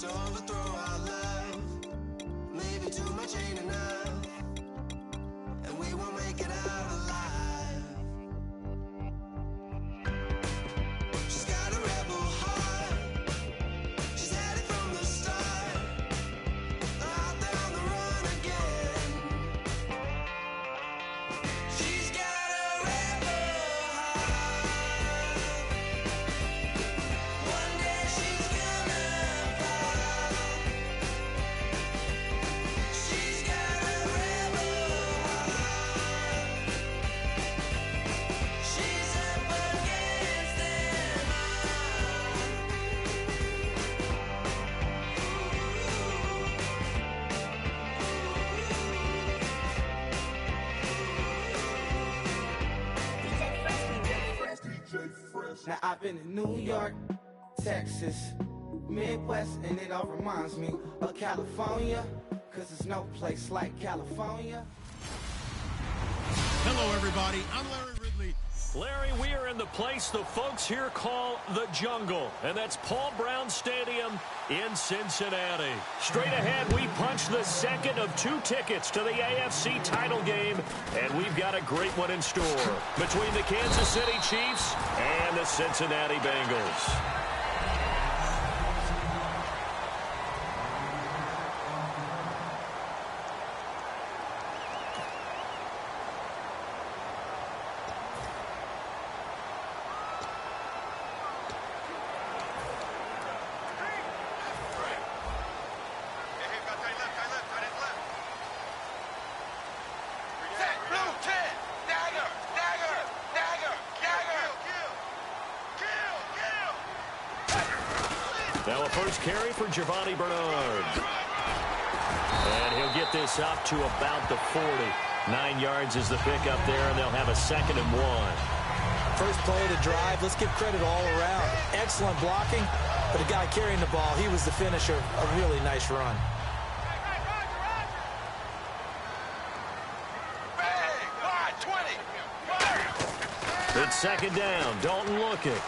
to overthrow our love. Maybe too much ain't enough, and we won't make it out alive. She's got a rebel heart. She's had it from the start. Out there on the run again. She's got a rebel heart. One day she's gonna fall. She's got a rebel heart. She's up against them Now I've been in New York, Texas, Midwest, and it all reminds me of California, cause there's no place like California. Hello, everybody. I'm Larry Ridley. Larry, we are in the place the folks here call the Jungle, and that's Paul Brown Stadium in Cincinnati. Straight ahead, we punch the second of 2 tickets to the AFC title game, and we've got a great one in store between the Kansas City Chiefs and the Cincinnati Bengals. Now a first carry for Giovanni Bernard. And he'll get this up to about the 40. 9 yards is the pickup there, and they'll have a 2nd and 1. First play of the drive, let's give credit all around. Excellent blocking, but the guy carrying the ball, he was the finisher. A really nice run. It's 2nd down. Dalton looking.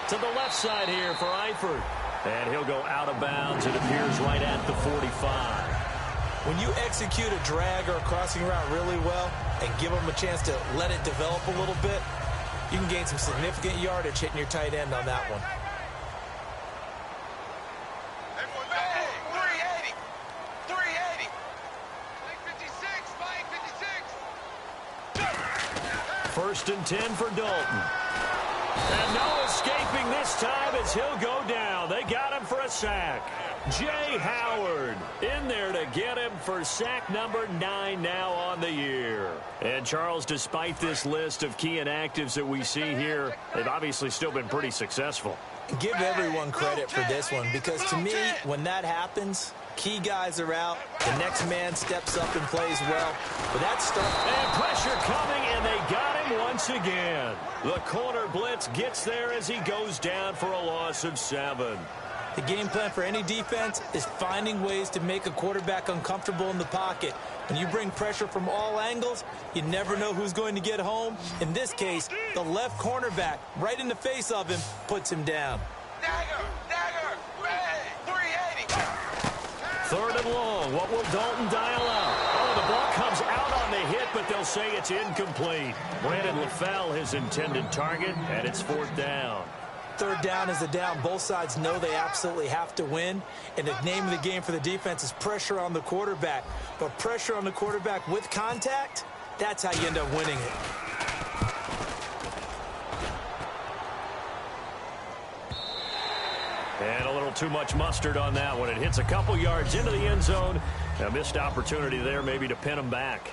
To the left side here for Eifert. And he'll go out of bounds. It appears right at the 45. When you execute a drag or a crossing route really well and give them a chance to let it develop a little bit, you can gain some significant yardage hitting your tight end on that one. First and 10 for Dalton. And no escaping this time as he'll go down. They got him for a sack. Jay Howard in there to get him for sack number 9 now on the year. And Charles, despite this list of key inactives that we see here, they've obviously still been pretty successful. Give everyone credit for this one, because to me, when that happens, key guys are out, the next man steps up and plays well. But that start... And pressure coming, and they got him once again. The corner blitz gets there as he goes down for a loss of 7. The game plan for any defense is finding ways to make a quarterback uncomfortable in the pocket. When you bring pressure from all angles, you never know who's going to get home. In this case, the left cornerback, right in the face of him, puts him down. Dagger! Ray! 380! 3rd and long. What will Dalton dial up? Oh, the ball comes out on the hit, but they'll say it's incomplete. Brandon LaFell, his intended target, and it's 4th down. 3rd down is a down. Both sides know they absolutely have to win. And the name of the game for the defense is pressure on the quarterback. But pressure on the quarterback with contact, that's how you end up winning it. And a little too much mustard on that one. It hits a couple yards into the end zone. A missed opportunity there maybe to pin him back.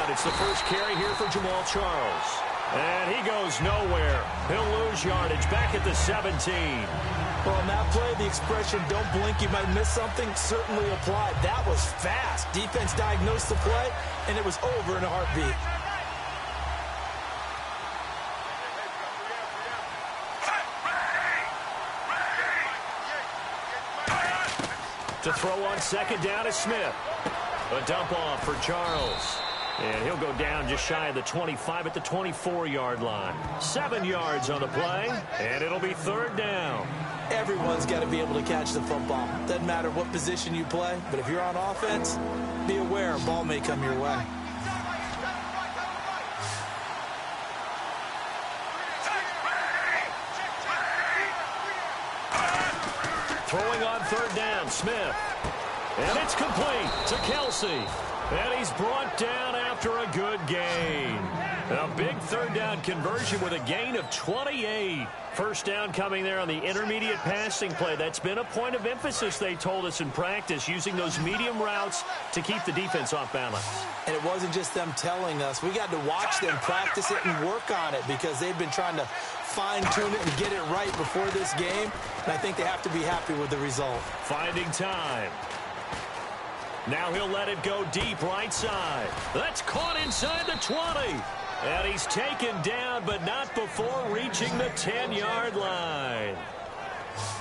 It's the first carry here for Jamal Charles. And he goes nowhere. He'll lose yardage back at the 17. Well, on that play, the expression, don't blink, you might miss something, certainly applied. That was fast. Defense diagnosed the play, and it was over in a heartbeat. To throw on second down is Smith. A dump off for Charles. And he'll go down just shy of the 25 at the 24-yard line. 7 yards on the play, and it'll be third down. Everyone's got to be able to catch the football. Doesn't matter what position you play, but if you're on offense, be aware a ball may come your way. Throwing on third down, Smith. And it's complete to Kelsey. And he's brought down after a good gain. A big third down conversion with a gain of 28. First down coming there on the intermediate passing play. That's been a point of emphasis, they told us in practice, using those medium routes to keep the defense off balance. And it wasn't just them telling us. We got to watch them practice it and work on it because they've been trying to fine-tune it and get it right before this game. And I think they have to be happy with the result. Finding time. Now he'll let it go deep right side. That's caught inside the 20. And he's taken down, but not before reaching the 10-yard line.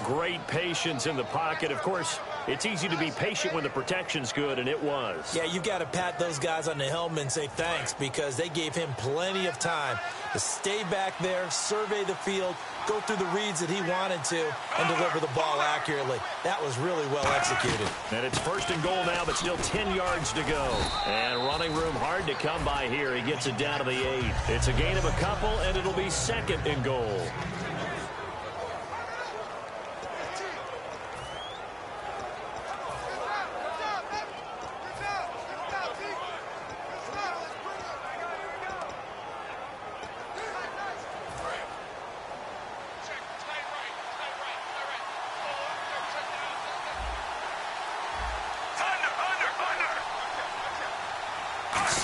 Great patience in the pocket. Of course, it's easy to be patient when the protection's good, and it was. Yeah, you've got to pat those guys on the helmet and say thanks because they gave him plenty of time to stay back there, survey the field, go through the reads that he wanted to, and deliver the ball accurately. That was really well executed. And it's first and goal now, but still 10 yards to go. And running room hard to come by here. He gets it down to the 8. It's a gain of a couple, and it'll be second and goal.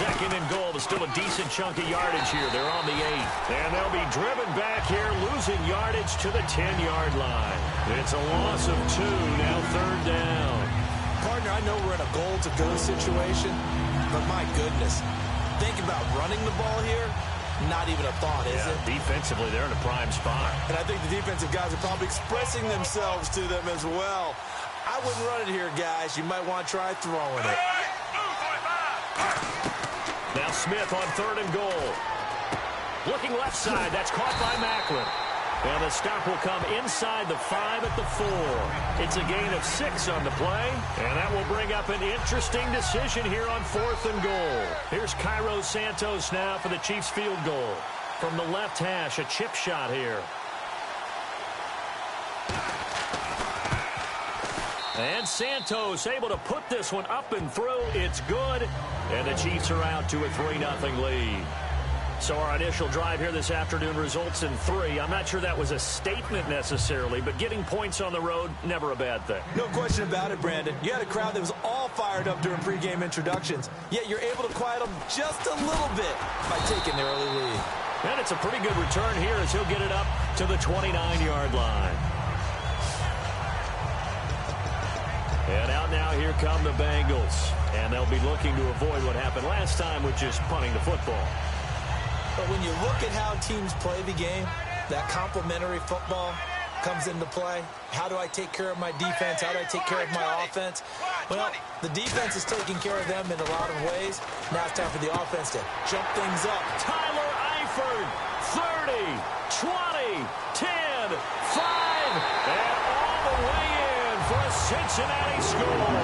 Second and goal, but still a decent chunk of yardage here. They're on the 8. And they'll be driven back here, losing yardage to the 10-yard line. It's a loss of 2, now third down. Partner, I know we're in a goal-to-go situation, but my goodness, think about running the ball here, not even a thought, is it? Defensively, they're in a prime spot. And I think the defensive guys are probably expressing themselves to them as well. I wouldn't run it here, guys. You might want to try throwing it. Now Smith on third and goal. Looking left side. That's caught by Macklin. And the stop will come inside the 5 at the 4. It's a gain of 6 on the play. And that will bring up an interesting decision here on fourth and goal. Here's Cairo Santos now for the Chiefs field goal. From the left hash, a chip shot here. And Santos able to put this one up and through. It's good. And the Chiefs are out to a 3-0 lead. So our initial drive here this afternoon results in 3. I'm not sure that was a statement necessarily, but getting points on the road, never a bad thing. No question about it, Brandon. You had a crowd that was all fired up during pregame introductions, yet you're able to quiet them just a little bit by taking the early lead. And it's a pretty good return here as he'll get it up to the 29-yard line. And out now, here come the Bengals. And they'll be looking to avoid what happened last time, which is punting the football. But when you look at how teams play the game, that complementary football comes into play. How do I take care of my defense? How do I take care of my offense? Well, the defense is taking care of them in a lot of ways. Now it's time for the offense to jump things up. Tyler Eifert, 30, 20, 10, 5, and all the way in for a Cincinnati score.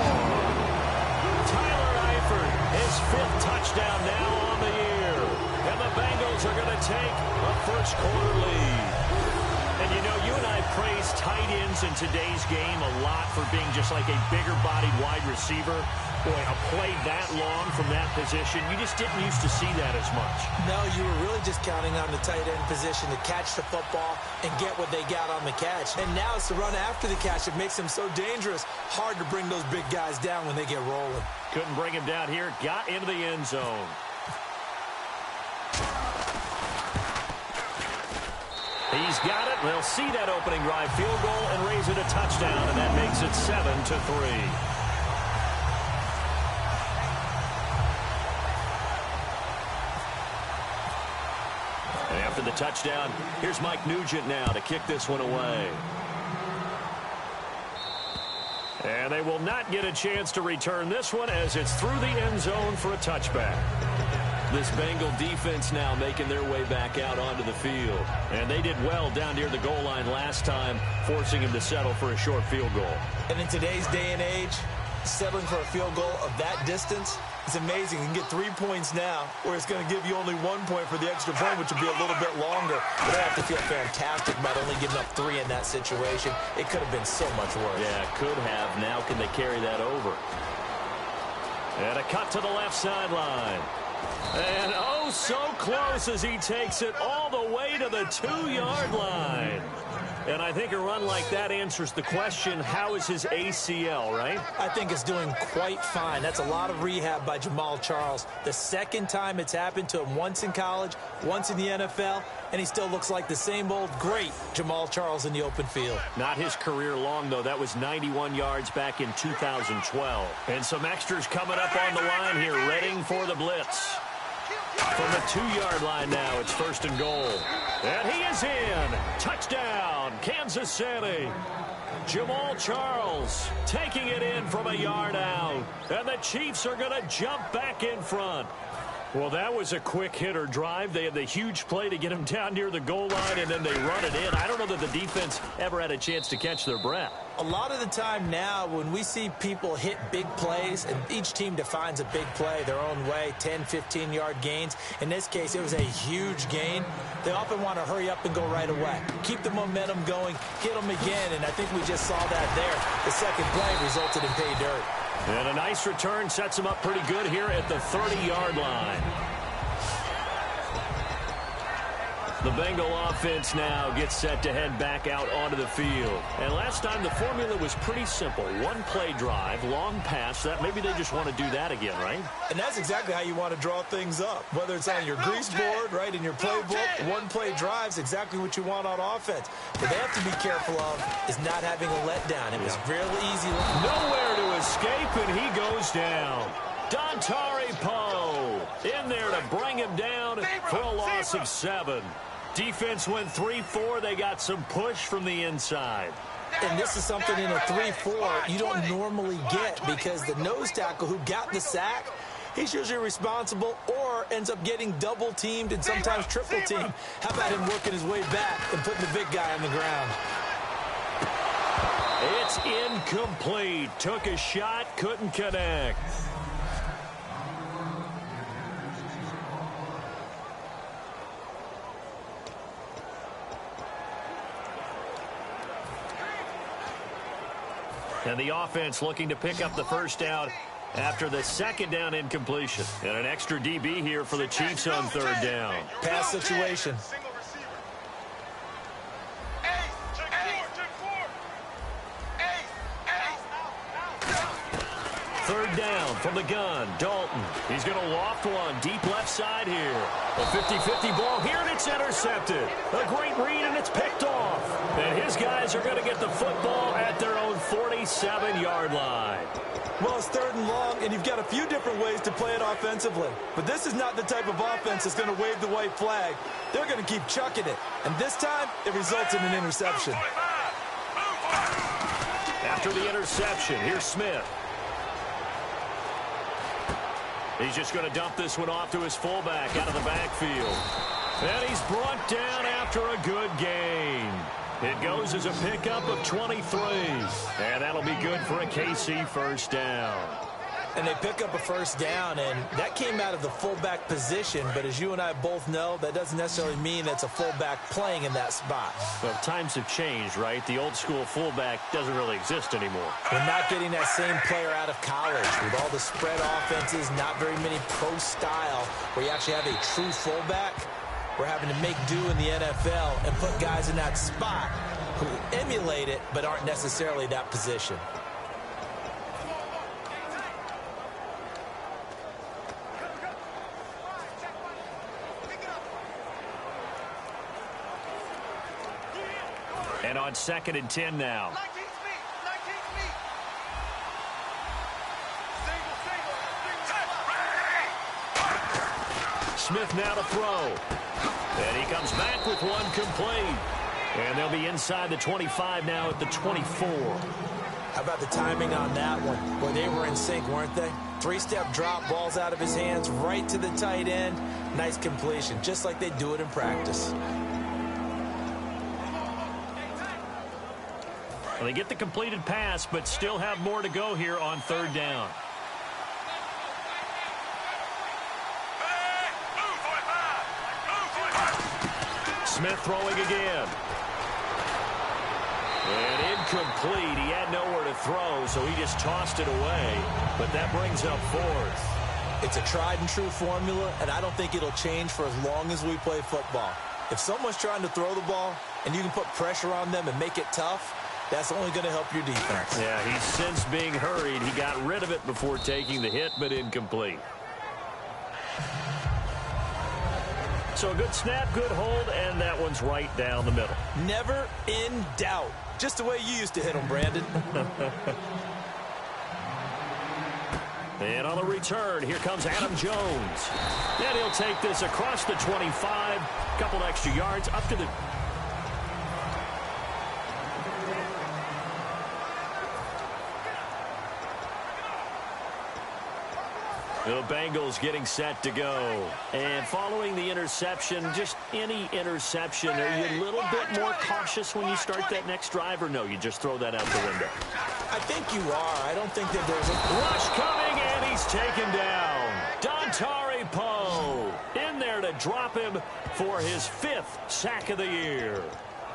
Tyler Eifert, his 5th touchdown now on the year. And the Bengals are going to take a first-quarter lead. And, you know, you and I praise tight ends in today's game a lot for being just like a bigger-bodied wide receiver. Boy, a play that long from that position, you just didn't used to see that as much. No, you were really just counting on the tight end position to catch the football and get what they got on the catch. And now it's the run after the catch that makes them so dangerous. Hard to bring those big guys down when they get rolling. Couldn't bring him down here. Got into the end zone. He's got it. They'll see that opening drive field goal and raise it a touchdown, and that makes it 7-3. And after the touchdown, here's Mike Nugent now to kick this one away. And they will not get a chance to return this one as it's through the end zone for a touchback. This Bengal defense now making their way back out onto the field. And they did well down near the goal line last time, forcing him to settle for a short field goal. And in today's day and age, settling for a field goal of that distance is amazing. You can get 3 points now, where it's going to give you only 1 point for the extra point, which will be a little bit longer. But they have to feel fantastic about only giving up 3 in that situation. It could have been so much worse. Yeah, could have. Now can they carry that over? And a cut to the left sideline. And oh, so close as he takes it all the way to the 2-yard line. And I think a run like that answers the question, how is his ACL, right? I think it's doing quite fine. That's a lot of rehab by Jamal Charles. The second time it's happened to him, once in college, once in the NFL, and he still looks like the same old great Jamal Charles in the open field. Not his career long, though. That was 91 yards back in 2012. And some extras coming up on the line here, readying for the blitz. From the 2-yard line now, it's 1st and goal. And he is in. Touchdown, Kansas City. Jamal Charles taking it in from a yard out. And the Chiefs are going to jump back in front. Well, that was a quick hitter drive. They had the huge play to get him down near the goal line, and then they run it in. I don't know that the defense ever had a chance to catch their breath. A lot of the time now, when we see people hit big plays, and each team defines a big play their own way, 10, 15-yard gains. In this case, it was a huge gain. They often want to hurry up and go right away. Keep the momentum going, hit them again, and I think we just saw that there. The second play resulted in pay dirt. And a nice return sets him up pretty good here at the 30-yard line. The Bengal offense now gets set to head back out onto the field. And last time the formula was pretty simple. 1-play drive, long pass. That maybe they just want to do that again, right? And that's exactly how you want to draw things up. Whether it's on your grease board, right, in your playbook, 1-play drive's exactly what you want on offense. What they have to be careful of is not having a letdown. It was real easy. Nowhere to escape, and he goes down. Dontari Poe in there to bring him down for a loss of 7. Defense went 3-4. They got some push from the inside. And this is something in a 3-4 you don't normally get, because the nose tackle who got the sack, he's usually responsible or ends up getting double-teamed and sometimes triple-teamed. How about him working his way back and putting the big guy on the ground? It's incomplete. Took a shot, couldn't connect. And the offense looking to pick up the first down after the second down incompletion. And an extra DB here for the Chiefs on 3rd down. Pass situation. Third down from the gun. Dalton. He's going to loft one deep left side here. A 50-50 ball here, and it's intercepted. A great read, and it's picked off. And his guys are going to get the football at their own 47-yard line. Well, it's 3rd and long, and you've got a few different ways to play it offensively. But this is not the type of offense that's going to wave the white flag. They're going to keep chucking it. And this time, it results in an interception. After the interception, here's Smith. He's just going to dump this one off to his fullback out of the backfield. And he's brought down after a good gain. It goes as a pickup of 23. And that'll be good for a KC first down. And they pick up a first down, and that came out of the fullback position. But as you and I both know, that doesn't necessarily mean that's a fullback playing in that spot. Well, times have changed, right? The old school fullback doesn't really exist anymore. We're not getting that same player out of college with all the spread offenses, not very many pro style where you actually have a true fullback. We're having to make do in the NFL and put guys in that spot who emulate it but aren't necessarily that position. And on 2nd and 10 now. Smith now to throw. And he comes back with one complete. And they'll be inside the 25 now at the 24. How about the timing on that one? Boy, they were in sync, weren't they? Three-step drop, balls out of his hands, right to the tight end. Nice completion, just like they do it in practice. Well, they get the completed pass, but still have more to go here on third down. Smith throwing again. And incomplete. He had nowhere to throw, so he just tossed it away. But that brings up fourth. It's a tried-and-true formula, and I don't think it'll change for as long as we play football. If someone's trying to throw the ball and you can put pressure on them and make it tough, that's only going to help your defense. Yeah, he's since being hurried. He got rid of it before taking the hit, but incomplete. So a good snap, good hold, and that one's right down the middle. Never in doubt. Just the way you used to hit them, Brandon. And on the return, here comes Adam Jones. And he'll take this across the 25. Couple extra yards up to the... The Bengals getting set to go. And following the interception, just any interception, are you a little bit more cautious when you start that next drive, or no, you just throw that out the window? I think you are. I don't think that there's a... Rush coming, and he's taken down. Dontari Poe in there to drop him for his 5th sack of the year.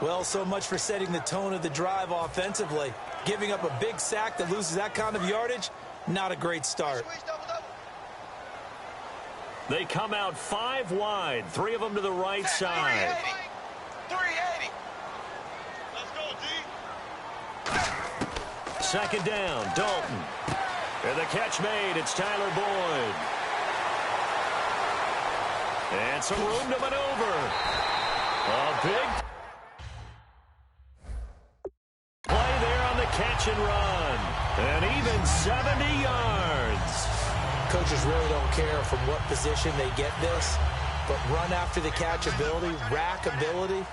Well, so much for setting the tone of the drive offensively. Giving up a big sack that loses that kind of yardage, not a great start. They come out 5 wide, 3 of them to the right side. 380. Let's go, D. Second down, Dalton. And the catch made, it's Tyler Boyd. And some room to maneuver. A big play there on the catch and run. And even 70 yards. Coaches really don't care from what position they get this, but run after the catch ability, rack ability,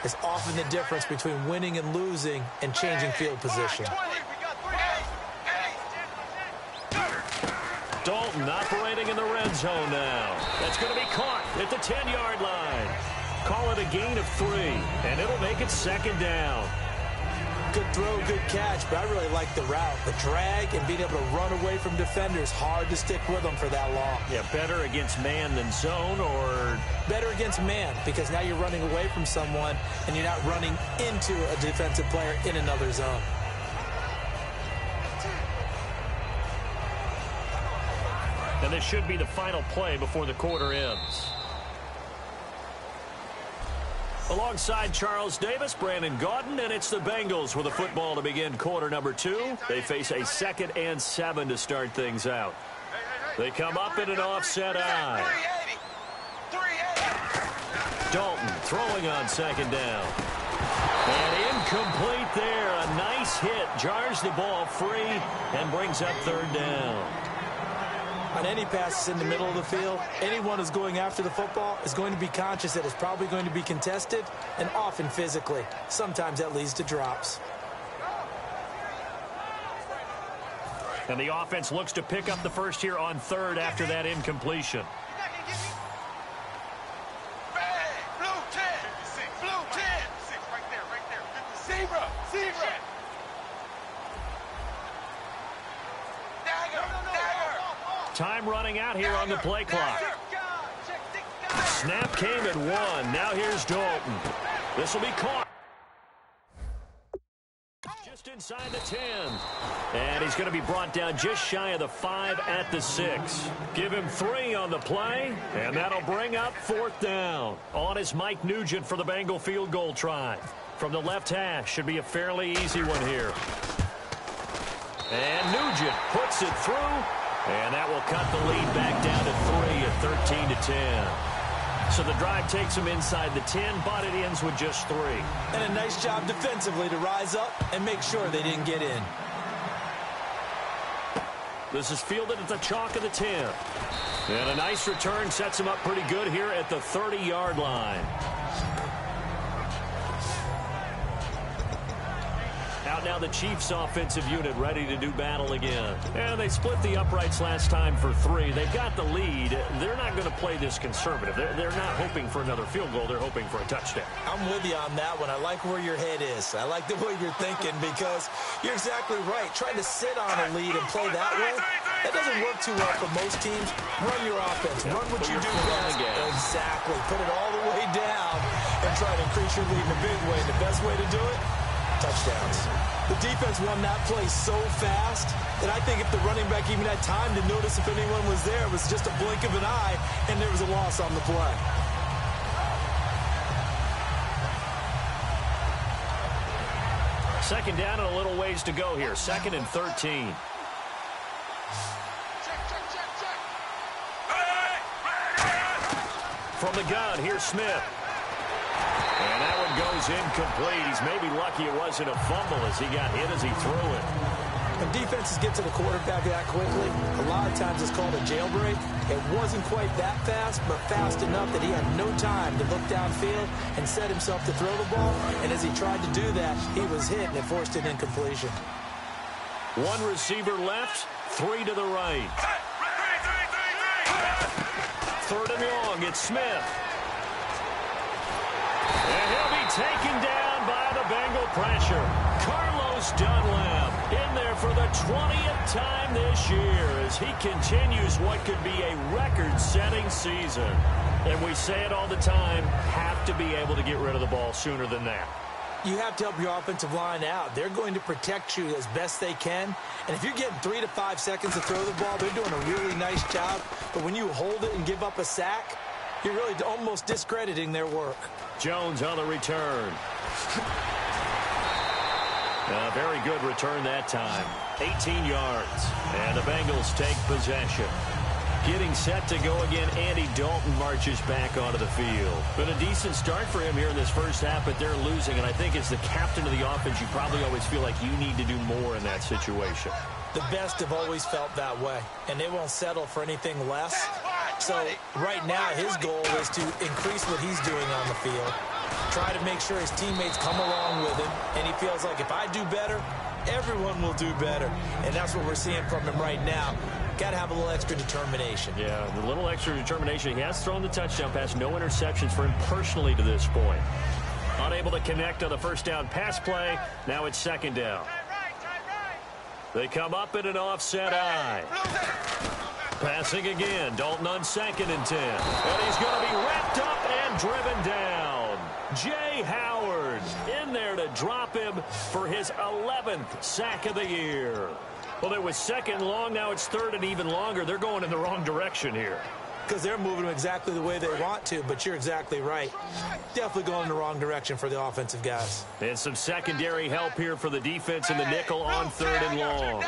is often the difference between winning and losing and changing field position. Dalton operating in the red zone now. That's going to be caught at the 10-yard line. Call it a gain of 3, and it'll make it second down. Good throw, good catch, but I really like the route. The drag and being able to run away from defenders, hard to stick with them for that long. Yeah, better against man than zone, or... Better against man, because now you're running away from someone and you're not running into a defensive player in another zone. And this should be the final play before the quarter ends. Alongside Charles Davis, Brandon Gaudin, and it's the Bengals with the football to begin quarter number 2. They face a 2nd and 7 to start things out. They come up in an offset eye. 380. Dalton throwing on second down. And incomplete there. A nice hit. Jars the ball free and brings up third down. On any passes in the middle of the field, anyone who's going after the football is going to be conscious that it's probably going to be contested, and often physically. Sometimes that leads to drops. And the offense looks to pick up the first here on third after that incompletion. Blue 10. Blue 10. Right there. Zebra. Time running out here on the play clock. Snap came at 1. Now here's Dalton. This will be caught. Just inside the 10. And he's going to be brought down just shy of the 5 at the 6. Give him 3 on the play, and that'll bring up 4th down. On is Mike Nugent for the Bengal field goal try. From the left hash, should be a fairly easy one here. And Nugent puts it through. And that will cut the lead back down to 3 at 13-10. So the drive takes them inside the 10, but it ends with just 3. And a nice job defensively to rise up and make sure they didn't get in. This is fielded at the chalk of the 10. And a nice return sets them up pretty good here at the 30-yard line. Out now the Chiefs offensive unit ready to do battle again. And they split the uprights last time for 3. They've got the lead. They're not going to play this conservative. They're not hoping for another field goal. They're hoping for a touchdown. I'm with you on that one. I like where your head is. I like the way you're thinking because you're exactly right. Trying to sit on a lead and play that way, that doesn't work too well for most teams. Run your offense. Run what you do best. Exactly. Put it all the way down and try to increase your lead in a big way. The best way to do it, touchdowns. The defense won that play so fast that I think if the running back even had time to notice if anyone was there, it was just a blink of an eye, and there was a loss on the play. Second down and a little ways to go here. 2nd and 13. From the gun, here's Smith. And that one goes incomplete. He's maybe lucky it wasn't a fumble as he got hit as he threw it. When defenses get to the quarterback that quickly, a lot of times it's called a jailbreak. It wasn't quite that fast, but fast enough that he had no time to look downfield and set himself to throw the ball. And as he tried to do that, he was hit and it forced an incompletion. 1 receiver left, 3 to the right. 3rd and long, it's Smith. And he'll be taken down by the Bengal pressure. Carlos Dunlap in there for the 20th time this year as he continues what could be a record-setting season. And we say it all the time, have to be able to get rid of the ball sooner than that. You have to help your offensive line out. They're going to protect you as best they can. And if you're getting 3 to 5 seconds to throw the ball, they're doing a really nice job. But when you hold it and give up a sack, you're really almost discrediting their work. Jones on the return. A very good return that time. 18 yards. And the Bengals take possession. Getting set to go again, Andy Dalton marches back onto the field. Been a decent start for him here in this first half, but they're losing. And I think as the captain of the offense, you probably always feel like you need to do more in that situation. The best have always felt that way, and they won't settle for anything less. So right now his goal is to increase what he's doing on the field, try to make sure his teammates come along with him, and he feels like if I do better, everyone will do better. And that's what we're seeing from him right now. Got to have a little extra determination. Yeah, the little extra determination. He has thrown the touchdown pass. No interceptions for him personally to this point. Unable to connect on the first down pass play. Now it's 2nd down. They come up in an offset eye. Passing again. Dalton on 2nd and 10. And he's going to be wrapped up and driven down. Jay Howard in there to drop him for his 11th sack of the year. Well, it was 2nd long. Now it's 3rd and even longer. They're going in the wrong direction here. Because they're moving them exactly the way they want to, but you're exactly right. Definitely going in the wrong direction for the offensive guys. And some secondary help here for the defense in the nickel on 3rd and long.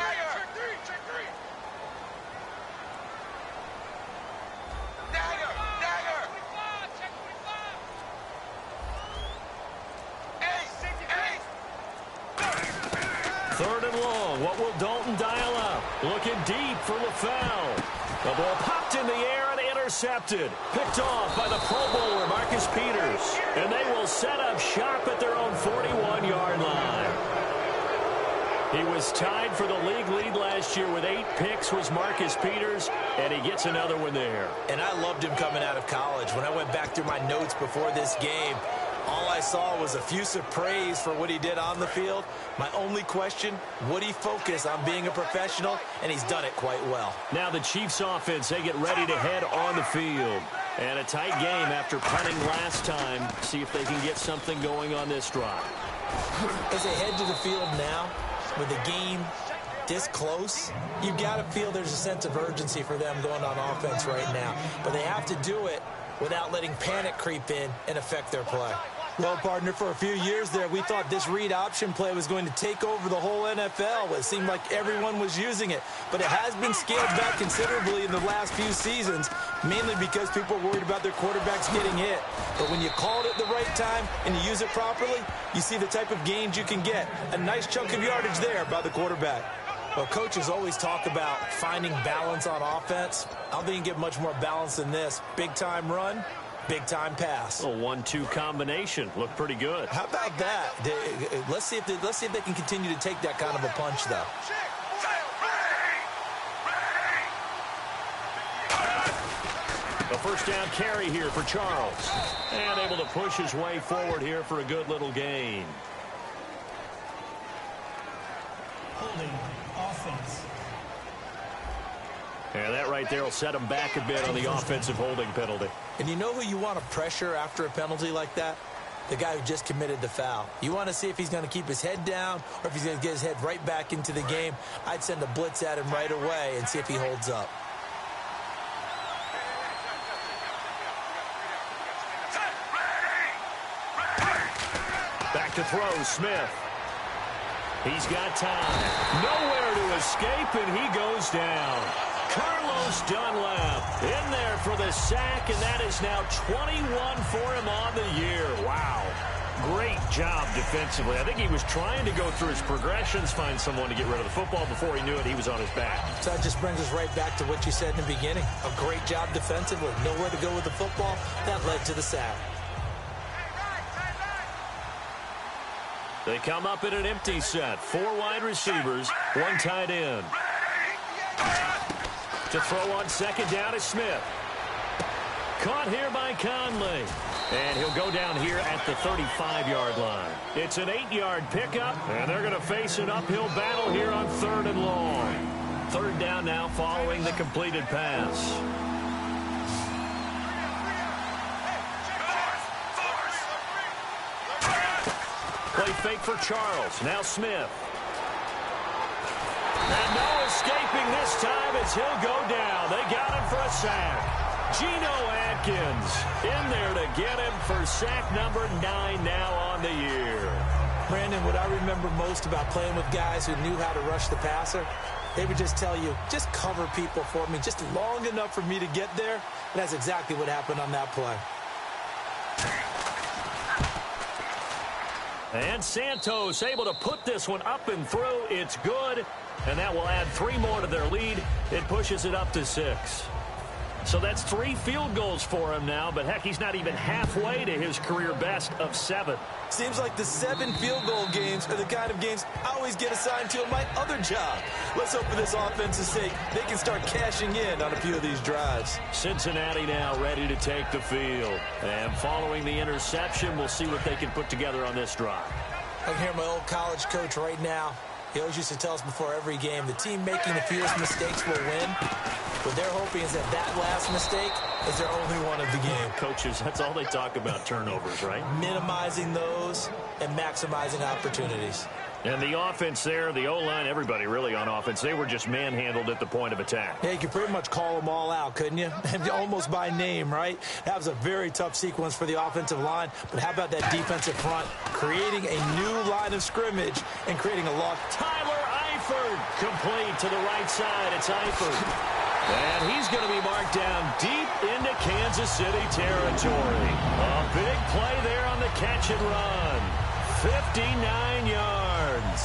Third and long. What will Dalton dial up? Looking deep for LaFell. The ball popped in the air and intercepted. Picked off by the Pro Bowler, Marcus Peters. And they will set up shop at their own 41-yard line. He was tied for the league lead last year with 8 picks was Marcus Peters, and he gets another one there. And I loved him coming out of college. When I went back through my notes before this game, all I saw was effusive praise for what he did on the field. My only question, would he focus on being a professional? And he's done it quite well. Now the Chiefs offense, they get ready to head on the field. And a tight game after punting last time. See if they can get something going on this drive. As they head to the field now, with the game this close, you've got to feel there's a sense of urgency for them going on offense right now. But they have to do it without letting panic creep in and affect their play. Well, partner, for a few years there, we thought this read option play was going to take over the whole NFL. It seemed like everyone was using it, but it has been scaled back considerably in the last few seasons, mainly because people are worried about their quarterbacks getting hit. But when you call it at the right time and you use it properly, you see the type of gains you can get. A nice chunk of yardage there by the quarterback. Well, coaches always talk about finding balance on offense. I don't think you can get much more balance than this. Big-time run, Big-time pass. A 1-2 combination. Looked pretty good. How about that? Let's see if they can continue to take that kind of a punch, though. A first down carry here for Charles. And able to push his way forward here for a good little gain. Holding offense. And that right there will set him back a bit on the offensive holding penalty. And you know who you want to pressure after a penalty like that? The guy who just committed the foul. You want to see if he's going to keep his head down or if he's going to get his head right back into the game. I'd send a blitz at him right away and see if he holds up. Back to throw, Smith. He's got time. Nowhere to escape, and he goes down. Carlos Dunlap in there for the sack, and that is now 21 for him on the year. Wow. Great job defensively. I think he was trying to go through his progressions, find someone to get rid of the football. Before he knew it, he was on his back. So that just brings us right back to what you said in the beginning. A great job defensively. Nowhere to go with the football. That led to the sack. They come up in an empty set. 4 wide receivers, 1 tight end. To throw on second down is Smith. Caught here by Conley. And he'll go down here at the 35-yard line. It's an 8-yard pickup, and they're going to face an uphill battle here on 3rd and long. 3rd down now following the completed pass. Play fake for Charles. Now Smith. And no escaping this time as he'll go down. They got him for a sack. Geno Atkins in there to get him for sack number 9 now on the year. Brandon, what I remember most about playing with guys who knew how to rush the passer, they would just tell you, just cover people for me, just long enough for me to get there. And that's exactly what happened on that play. And Santos able to put this one up and through. It's good. And that will add 3 more to their lead. It pushes it up to 6. So that's 3 field goals for him now. But, heck, he's not even halfway to his career best of 7. Seems like the 7 field goal games are the kind of games I always get assigned to in my other job. Let's hope for this offense's sake they can start cashing in on a few of these drives. Cincinnati now ready to take the field. And following the interception, we'll see what they can put together on this drive. I can hear my old college coach right now. He always used to tell us before every game, the team making the fewest mistakes will win. What they're hoping is that that last mistake is their only one of the game. Coaches, that's all they talk about, turnovers, right? Minimizing those and maximizing opportunities. And the offense there, the O-line, everybody really on offense, they were just manhandled at the point of attack. Yeah, you could pretty much call them all out, couldn't you? Almost by name, right? That was a very tough sequence for the offensive line. But how about that defensive front creating a new line of scrimmage and creating a loss? Tyler Eifert complete to the right side. It's Eifert. And he's going to be marked down deep into Kansas City territory. A big play there on the catch and run. 59 yards.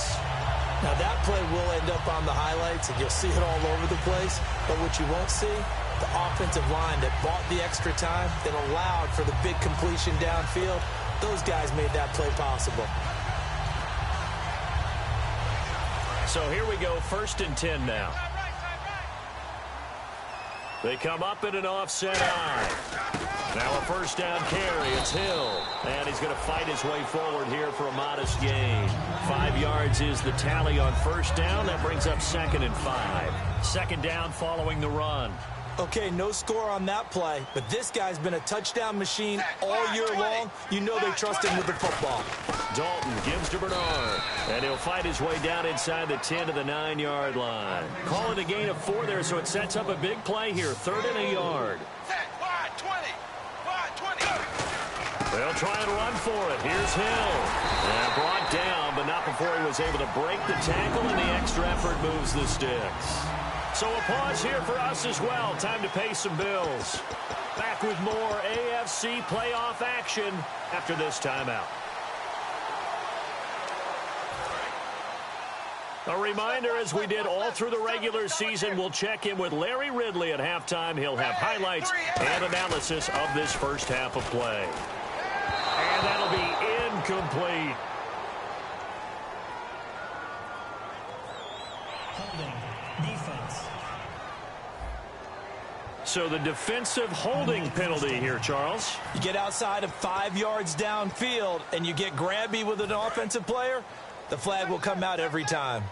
Now that play will end up on the highlights, and you'll see it all over the place. But what you won't see, the offensive line that bought the extra time, that allowed for the big completion downfield, those guys made that play possible. So here we go, 1st and 10 now. They come up in an offset eye. Now a first down carry. It's Hill. And he's going to fight his way forward here for a modest gain. 5 yards is the tally on first down. That brings up 2nd and 5. 2nd down following the run. Okay, no score on that play, but this guy's been a touchdown machine all year long. You know they trust him with the football. Dalton gives to Bernard, and he'll fight his way down inside the 10 to the 9-yard line. Call it a gain of 4 there, so it sets up a big play here, 3rd and a yard. They'll try and run for it. Here's Hill. And brought down, but not before he was able to break the tackle, and the extra effort moves the sticks. So a pause here for us as well. Time to pay some bills. Back with more AFC playoff action after this timeout. A reminder, as we did all through the regular season, we'll check in with Larry Ridley at halftime. He'll have highlights and analysis of this first half of play. And that'll be incomplete. Defense. So the defensive holding penalty here, Charles. You get outside of 5 yards downfield and you get grabby with an offensive player, the flag will come out every time.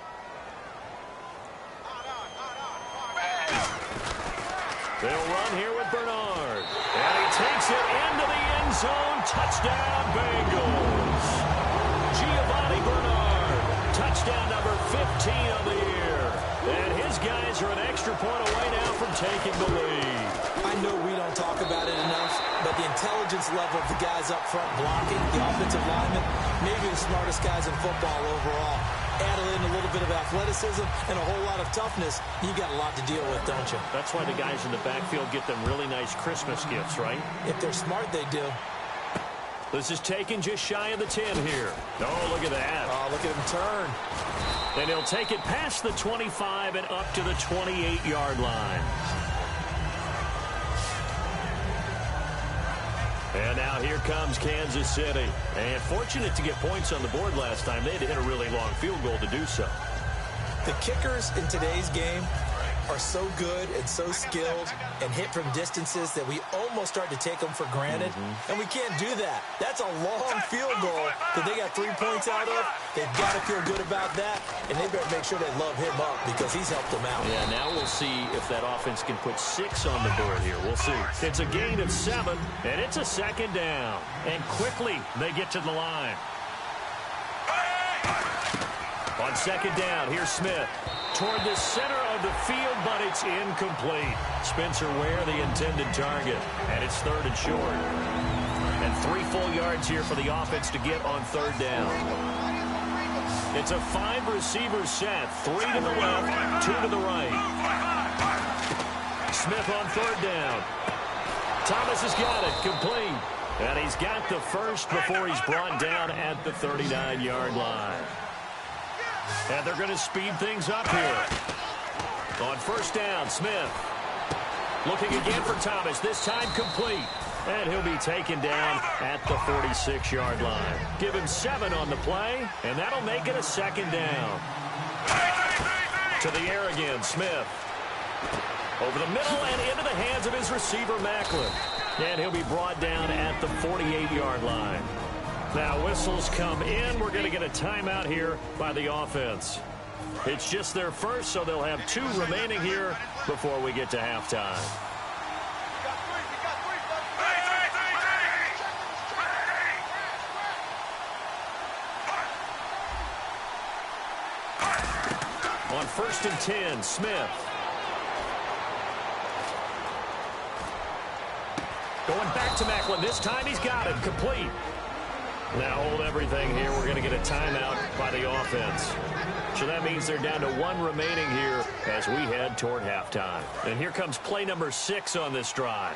They'll run here with Bernard. And he takes it into the end zone. Touchdown, Bengals. Giovanni Bernard. Touchdown number 15 of the year. And his guys are an extra point away now from taking the lead. I know we don't talk about it enough, but the intelligence level of the guys up front blocking, the offensive linemen, maybe the smartest guys in football overall. Add in a little bit of athleticism and a whole lot of toughness, you got a lot to deal with, don't you? That's why the guys in the backfield get them really nice Christmas gifts, right? If they're smart, they do. This is taken just shy of the 10 here. Oh, look at that. Oh, look at him turn. And he'll take it past the 25 and up to the 28-yard line. And now here comes Kansas City. And fortunate to get points on the board last time. They had to hit a really long field goal to do so. The kickers in today's game are so good and so skilled and hit from distances that we almost start to take them for granted. And we can't do that. That's a long field goal that they got 3 points out of. They've got to feel good about that, and they better make sure they love him up because he's helped them out. Yeah, now we'll see if that offense can put 6 on the board here. We'll see. It's a gain of 7, and it's a second down. And quickly, they get to the line. On second down, here's Smith. Toward the center of the field, but it's incomplete. Spencer Ware, the intended target. And it's 3rd and short. And 3 full yards here for the offense to get on 3rd down. It's a 5-receiver set. 3 to the left, 2 to the right. Smith on 3rd down. Thomas has got it, complete. And he's got the first before he's brought down at the 39-yard line. And they're going to speed things up here. On 1st down, Smith. Looking again for Thomas, this time complete. And he'll be taken down at the 46-yard line. Give him 7 on the play, and that'll make it a 2nd down. To the air again, Smith. Over the middle and into the hands of his receiver, Macklin. And he'll be brought down at the 48-yard line. Now whistles come in. We're going to get a timeout here by the offense. It's just their first, so they'll have 2 remaining here before we get to halftime. On 1st and 10, Smith. Going back to Macklin. This time he's got it. Complete. Now hold everything here. We're going to get a timeout by the offense. So that means they're down to 1 remaining here as we head toward halftime. And here comes play number 6 on this drive.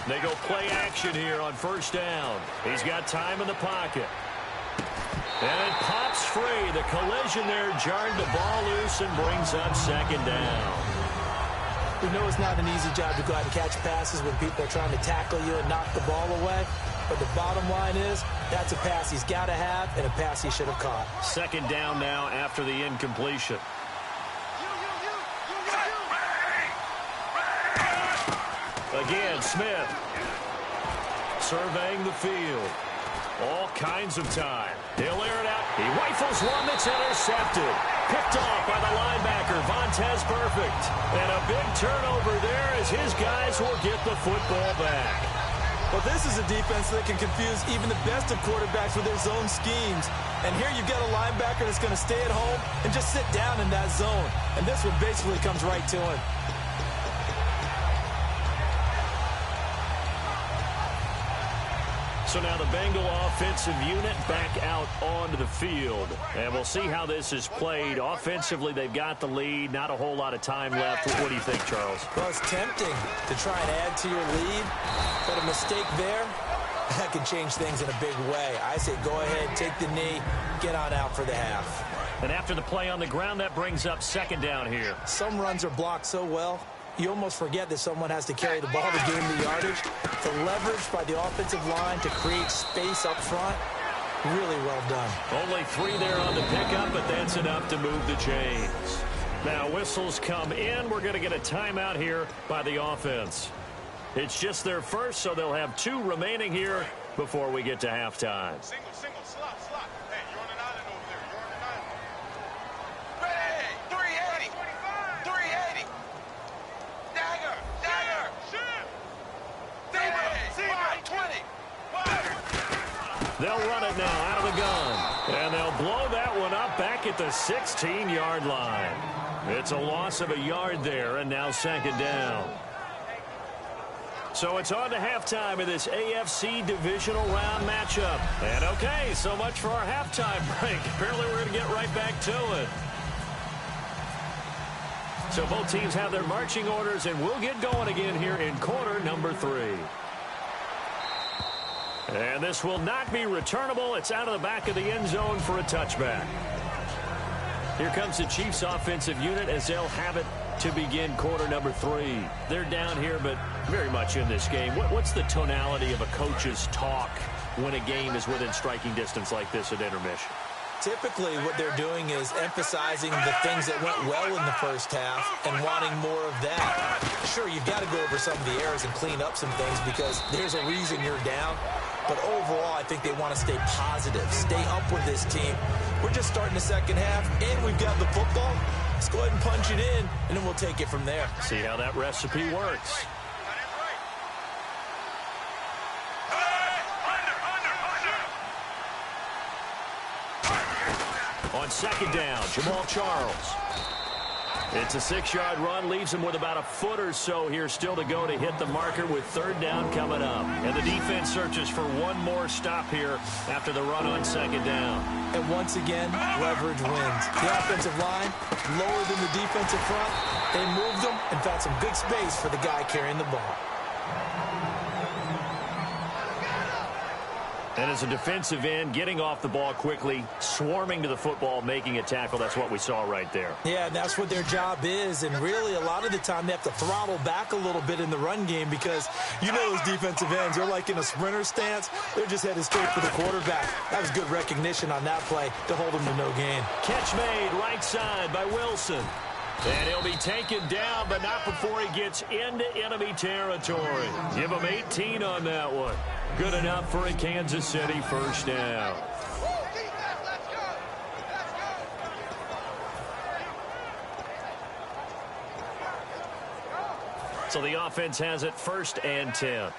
They go play action here on 1st down. He's got time in the pocket. And it pops free. The collision there jarred the ball loose and brings up 2nd down. We know it's not an easy job to go out and catch passes when people are trying to tackle you and knock the ball away. But the bottom line is, that's a pass he's got to have and a pass he should have caught. 2nd down now after the incompletion. Again, Smith. Surveying the field. All kinds of time. He'll air it out. He rifles one that's intercepted. Picked off by the linebacker, Vontaze Perfect. And a big turnover there as his guys will get the football back. Well, this is a defense that can confuse even the best of quarterbacks with their zone schemes. And here you've got a linebacker that's going to stay at home and just sit down in that zone. And this one basically comes right to him. So now the Bengal offensive unit back out onto the field. And we'll see how this is played. Offensively, they've got the lead. Not a whole lot of time left. What do you think, Charles? Well, it's tempting to try and add to your lead. But a mistake there that can change things in a big way. I say go ahead, take the knee, get on out for the half. And after the play on the ground, that brings up second down here. Some runs are blocked so well, you almost forget that someone has to carry the ball to gain the yardage. The leverage by the offensive line to create space up front, really well done. Only 3 there on the pickup, but that's enough to move the chains. Now whistles come in. We're going to get a timeout here by the offense. It's just their first, so they'll have 2 remaining here before we get to halftime. Single, slot. Hey, you're on an island over there. You're on an island. Hey, 380. 380. Dagger. Shoot. Zebra, 20. They'll run it now out of the gun. And they'll blow that one up back at the 16-yard line. It's a loss of a yard there, and now second down. So it's on to halftime of this AFC divisional round matchup. And okay, so much for our halftime break. Apparently we're going to get right back to it. So both teams have their marching orders, and we'll get going again here in quarter number 3. And this will not be returnable. It's out of the back of the end zone for a touchback. Here comes the Chiefs offensive unit as they'll have it to begin quarter number 3. They're down here, but very much in this game. What's the tonality of a coach's talk when a game is within striking distance like this at intermission? Typically, what they're doing is emphasizing the things that went well in the first half and wanting more of that. Sure, you've got to go over some of the errors and clean up some things because there's a reason you're down. But overall, I think they want to stay positive, stay up with this team. We're just starting the second half, and we've got the football. Let's go ahead and punch it in, and then we'll take it from there. See how that recipe works. On second down, Jamal Charles. It's a 6-yard run, leaves him with about a foot or so here still to go to hit the marker with third down coming up. And the defense searches for one more stop here after the run on second down. And once again, leverage wins. The offensive line, lower than the defensive front. They moved them and found some good space for the guy carrying the ball. And as a defensive end, getting off the ball quickly, swarming to the football, making a tackle, that's what we saw right there. Yeah, and that's what their job is. And really, a lot of the time, they have to throttle back a little bit in the run game because you know those defensive ends, they're like in a sprinter stance. They're just headed straight for the quarterback. That was good recognition on that play to hold him to no gain. Catch made right side by Wilson. And he'll be taken down, but not before he gets into enemy territory. Give him 18 on that one. Good enough for a Kansas City first down. So the offense has it 1st and 10.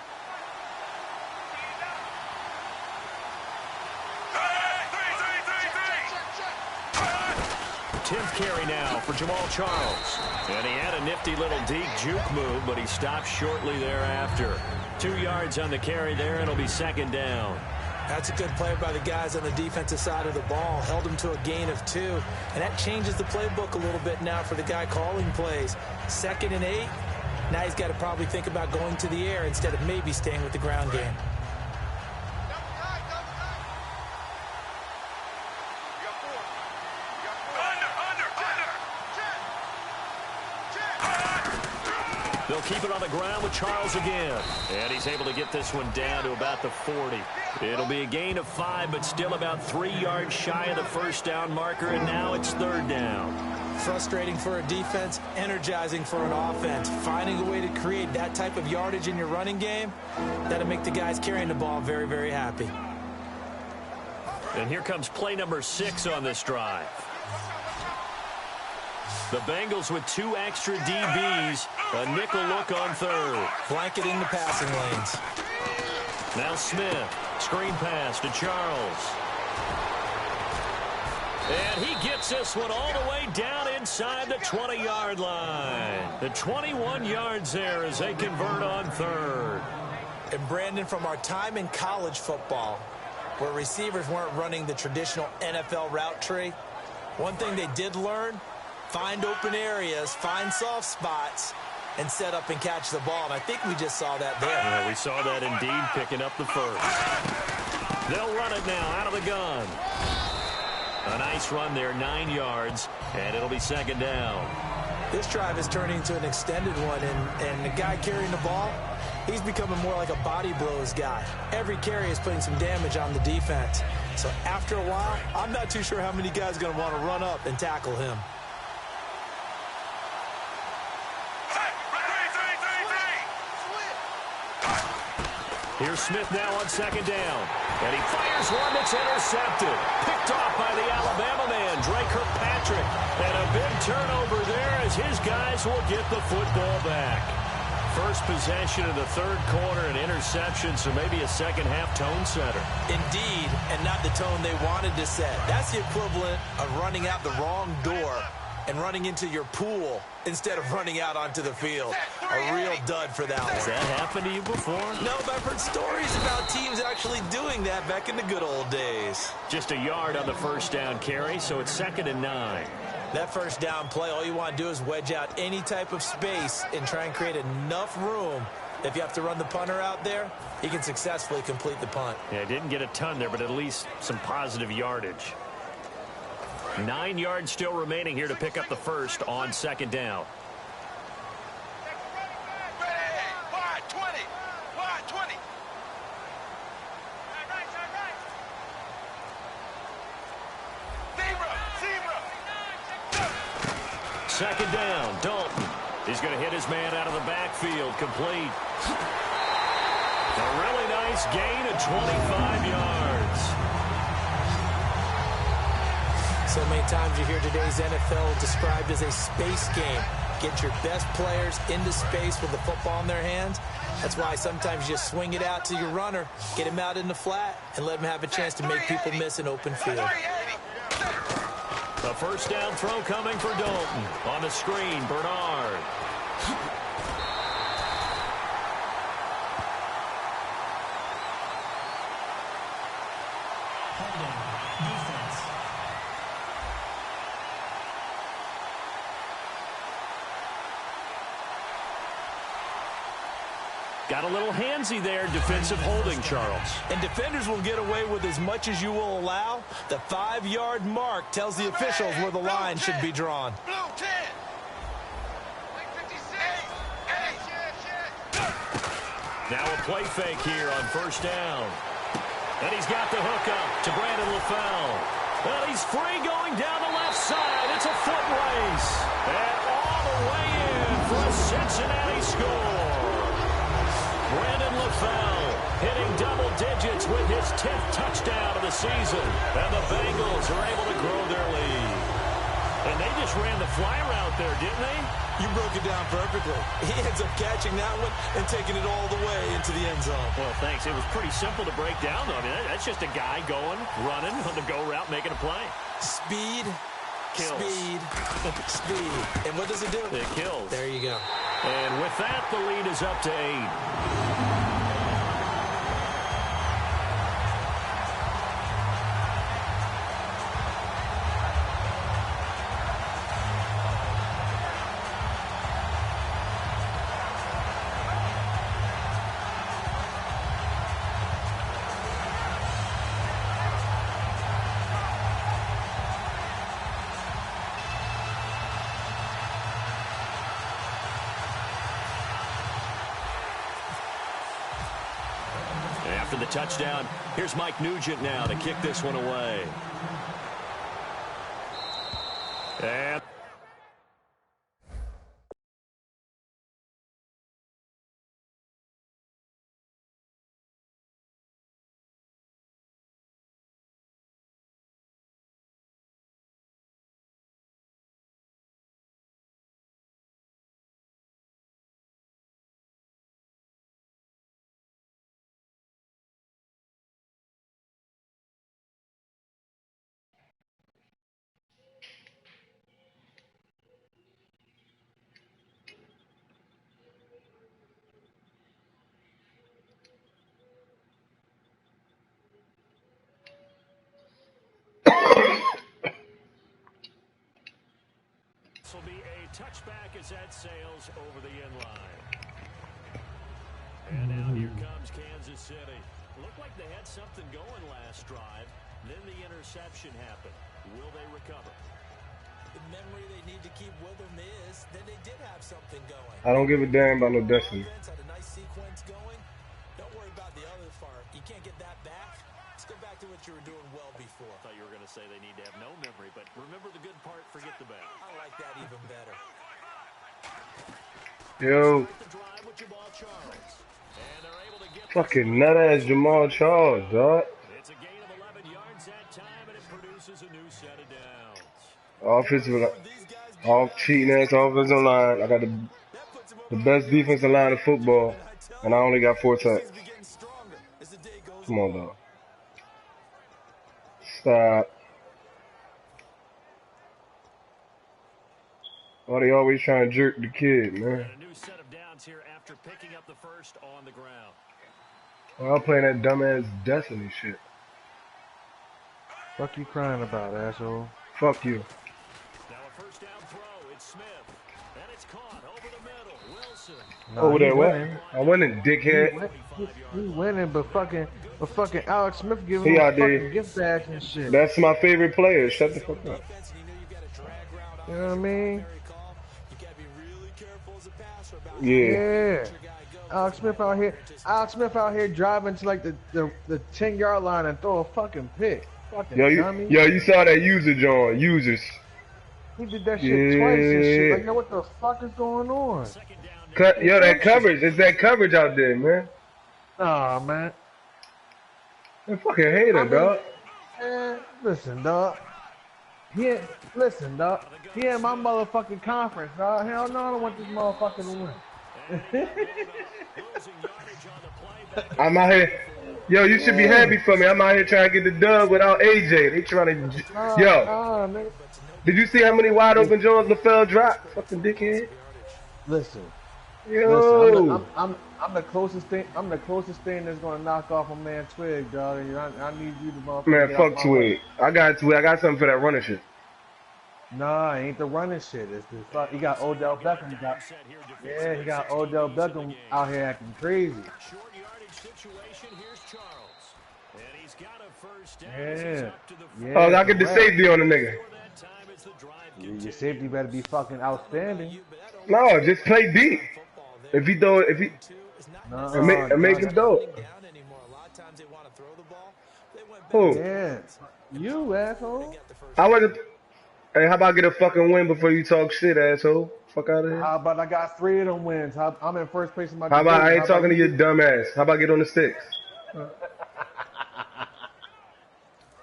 Tenth carry now for Jamal Charles. And he had a nifty little deep juke move, but he stopped shortly thereafter. 2 yards on the carry there, and it'll be second down. That's a good play by the guys on the defensive side of the ball. Held him to a gain of 2. And that changes the playbook a little bit now for the guy calling plays. 2nd and 8. Now he's got to probably think about going to the air instead of maybe staying with the ground game. They'll keep it on the ground with Charles again. And he's able to get this one down to about the 40. It'll be a gain of 5, but still about 3 yards shy of the first down marker, and now it's third down. Frustrating for a defense, energizing for an offense. Finding a way to create that type of yardage in your running game, that'll make the guys carrying the ball very, very happy. And here comes play number 6 on this drive. The Bengals with 2 extra DBs, a nickel look on third. Blanketing the passing lanes. Now Smith, screen pass to Charles. And he gets this one all the way down inside the 20-yard line. The 21 yards there as they convert on third. And Brandon, from our time in college football, where receivers weren't running the traditional NFL route tree, one thing they did learn, find open areas, find soft spots, and set up and catch the ball. And I think we just saw that there. Yeah, we saw that indeed, picking up the first. They'll run it now out of the gun. A nice run there, 9 yards, and it'll be second down. This drive is turning into an extended one, and the guy carrying the ball, he's becoming more like a body blows guy. Every carry is putting some damage on the defense. So after a while, I'm not too sure how many guys are going to want to run up and tackle him. Here's Smith now on second down. And he fires one that's intercepted. Picked off by the Alabama man, Dre Kirkpatrick. And a big turnover there as his guys will get the football back. First possession of the third quarter, an interception, so maybe a second-half tone setter. Indeed, and not the tone they wanted to set. That's the equivalent of running out the wrong door and running into your pool instead of running out onto the field. A real dud for that one. Has that happened to you before? No, but I've heard stories about teams actually doing that back in the good old days. Just a yard on the first down carry, so it's 2nd and 9. That first down play, all you want to do is wedge out any type of space and try and create enough room. If you have to run the punter out there, he can successfully complete the punt. Yeah, didn't get a ton there, but at least some positive yardage. 9 yards still remaining here to pick up the first on second down. Second down, Dalton. He's going to hit his man out of the backfield, complete. A really nice gain of 25 yards. So many times you hear today's NFL described as a space game. Get your best players into space with the football in their hands. That's why sometimes you just swing it out to your runner, get him out in the flat, and let him have a chance to make people miss an open field. The first down throw coming for Dalton. On the screen, Bernard. Got a little handsy there, defensive holding, Charles. And defenders will get away with as much as you will allow. The 5-yard mark tells the officials where the line should be drawn. Now a play fake here on first down. And he's got the hook up to Brandon LaFell. Well, he's free going down the left side. It's a foot race. And all the way in for a Cincinnati score. Brandon LaFell hitting double digits with his 10th touchdown of the season. And the Bengals are able to grow their lead. And they just ran the flyer out there, didn't they? You broke it down perfectly. He ends up catching that one and taking it all the way into the end zone. Well, thanks. It was pretty simple to break down, though. I mean, that's just a guy going, running on the go route, making a play. Speed, Kills. speed, speed. And what does it do? It kills. There you go. And with that, the lead is up to 8. After the touchdown, here's Mike Nugent now to kick this one away. And touchback as that sails over the end line. And now here comes Kansas City. Looked like they had something going last drive. Then the interception happened. Will they recover? The memory they need to keep with them is that they did have something going. I don't give a damn about no Destiny. Had a nice sequence going. Don't worry about the other part. You can't get that back. Let's go back to what you were doing well before. I thought you were going to say they need to have no memory, but remember the good part, forget the bad. I like that even better. Yo. The drive with Jamal Charles. And they're able to get Fucking nut ass Jamal Charles, dog. It's a gain of 11 yards that time, and it produces a new set of downs. Offensive, off cheating ass offensive line. I got the best defensive line in football, and I only got 4 touchdowns. Come on, dog. Stop. Why they always trying to jerk the kid, man? And a new set of downs here after picking up the first on the ground. Well, I'm playing that dumbass Destiny shit. Fuck you crying about, asshole? Fuck you. Now a first down throw. It's Smith. And it's caught over the middle. Wilson. Nah, Over he there, what? winning. I winning, dickhead. He winning, but fucking Alex Smith giving He him out there. fucking gift bags and shit. That's my favorite player. Shut the fuck up. You know what I mean? Yeah. Yeah. Alex Smith out here driving to like the 10-yard line and throw a fucking pick. Fucking dummy. Yo, you saw that user, John. Users. He did that shit twice and shit. Yeah. Like, yo, what the fuck is going on? Yo, that coverage. It's that coverage out there, man. Nah, man. I fucking hate him, dog. Man, listen, dog. Listen, dog. He in my motherfucking conference, dog. Hell no, I don't want this motherfucker to win. I'm out here. Yo, you should be happy for me. I'm out here trying to get the dub without AJ. They trying to. Yo, Nigga. did you see how many wide open Jones LaFell dropped? Fucking dickhead. Listen. Yo. I'm the closest thing. I'm the closest thing that's gonna knock off a man Twig, dog. And I need you to motherfucker. Man, get out fuck my way. Twig. I got Twig. I got something for that running shit. Nah, it ain't the running shit. It's the fuck. He got Odell Beckham. He got Odell Beckham out here acting crazy. Short yardage situation. Here's Charles. And he's got a first down. Yeah. Yeah. Oh, I get the correct. safety on the nigga. That time as the drive Your safety better be fucking outstanding. No, just play deep. If he throw it, make him throw it. Who? Yeah. You asshole. I wasn't. Hey, how about get a fucking win before you talk shit, asshole? Fuck out of here. How about I got 3 of them wins? I'm in first place in my How about I division. ain't talking to your dumb ass? How about get on the sticks?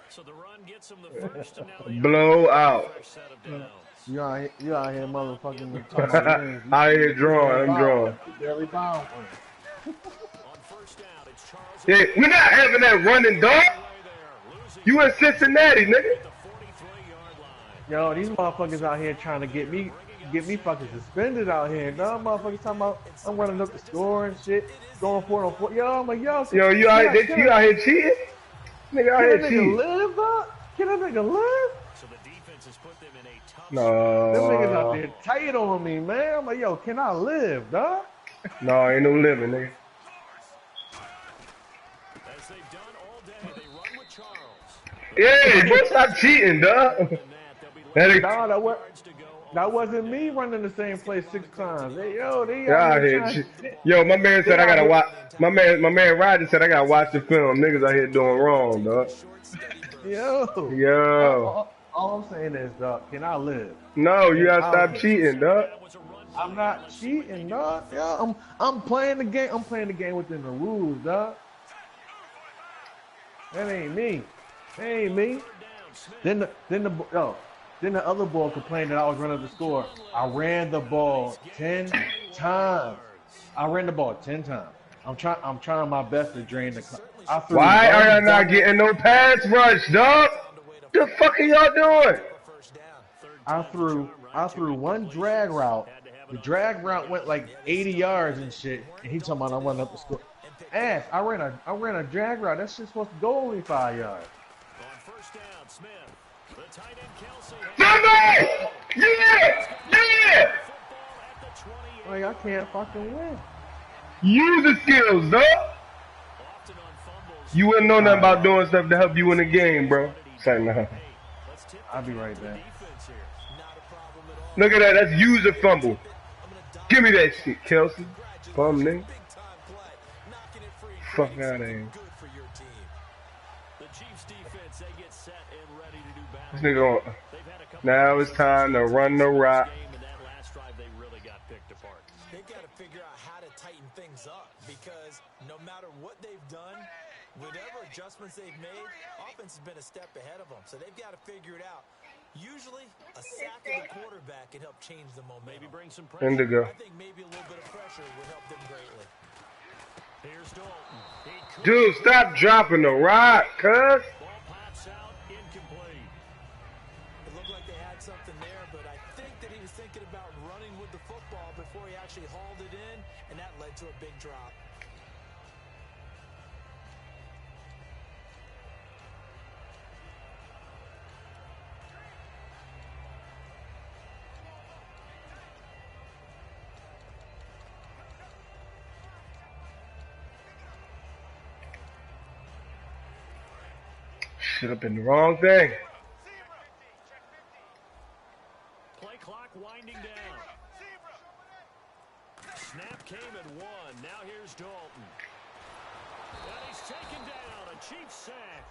So the run gets him the first, and now they Blow out. fresh set of downs. You out here motherfucking talking about wins. Out here drawing. I'm drawing. Every bound. On first down, it's Charles. Yeah, we're not having that running, dog. You in Cincinnati, nigga. The 43-yard line. Yo, these motherfuckers out here trying to get me fucking suspended out here. Dog, motherfuckers talking about I'm running up the score and shit, going 4-on-4. Yo, I'm like, yo, Yo, you out here cheating? Nigga out Can here that nigga cheating. live, dog? Can that nigga live? So the defense has put them in a tough Them niggas out No, there tight on me, man. I'm like, yo, can I live, dog? no, ain't no living, nigga. as they've done all day. They run with Charles. Yeah, bro, stop cheating, dog. That wasn't me running the same place 6 times. They out here here. trying- Yo, my man said I gotta watch. My man Roger said I gotta watch the film. Niggas out here doing wrong, dog. Yo. All I'm saying is, dog, can I live? No, you gotta stop cheating, dog. I'm not cheating, dog. Yeah, I'm playing the game. I'm playing the game within the rules, dog. That ain't me. That ain't me. Then the other boy complained that I was running the score. I ran the ball 10 times. I'm trying my best to drain the clock. Why are y'all not getting no pass rush, dog? The fuck are y'all doing? I threw one drag route. The drag route went like 80 yards and shit. And he talking about I went up the score. Ass, I ran a drag route. That shit's supposed to go only 5 yards. On first down, Smith. The tight end Kelsey. Somebody! Yeah! Yeah! Like, I can't fucking win. Use the skills, though. You wouldn't know nothing about doing stuff to help you in the game, bro. Say no. I'll be right back. Look at that. That's user fumble. Give me that shit, Kelsey. Bum nigga. Fuck out of here. This nigga on. Now it's time to run the rock. They've got to figure out how to tighten things up because no matter what they've done, whatever adjustments they've made, offense has been a step ahead of them. So they've got to figure it out. Usually, a sack of the quarterback can help change the momentum. Maybe bring some pressure. Indigo. I think maybe a little bit of pressure would help them greatly. Here's Dalton. Dude, stop dropping the rock, cuz. Ball pops out, incomplete. It looked like they had something there, but I think that he was thinking about running with the football before he actually hauled it in, and that led to a big drop. Should have been the wrong thing. Play clock winding down. Snap came at 1. Now here's Dalton. And he's taken down. A cheap sack.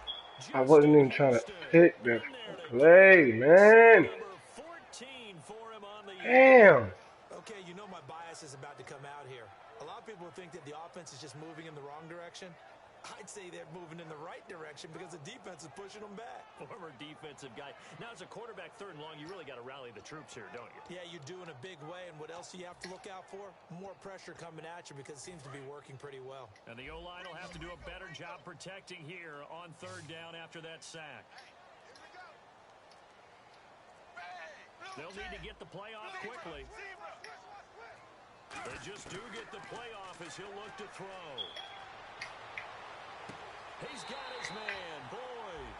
I wasn't even trying to pick this play, man. Number 14 for him on the Damn. Okay, you know my bias is about to come out here. A lot of people think that the offense is just moving in the wrong direction. I'd say they're moving in the right direction because the defense is pushing them back. former defensive guy. Now, as a quarterback, 3rd and long, you really got to rally the troops here, don't you? Yeah, you do in a big way. And what else do you have to look out for? More pressure coming at you because it seems to be working pretty well. And the O-line will have to do a better job protecting here on 3rd down after that sack. They'll need to get the play off quickly. They just do get the play off as he'll look to throw. He's got his man, Boyd.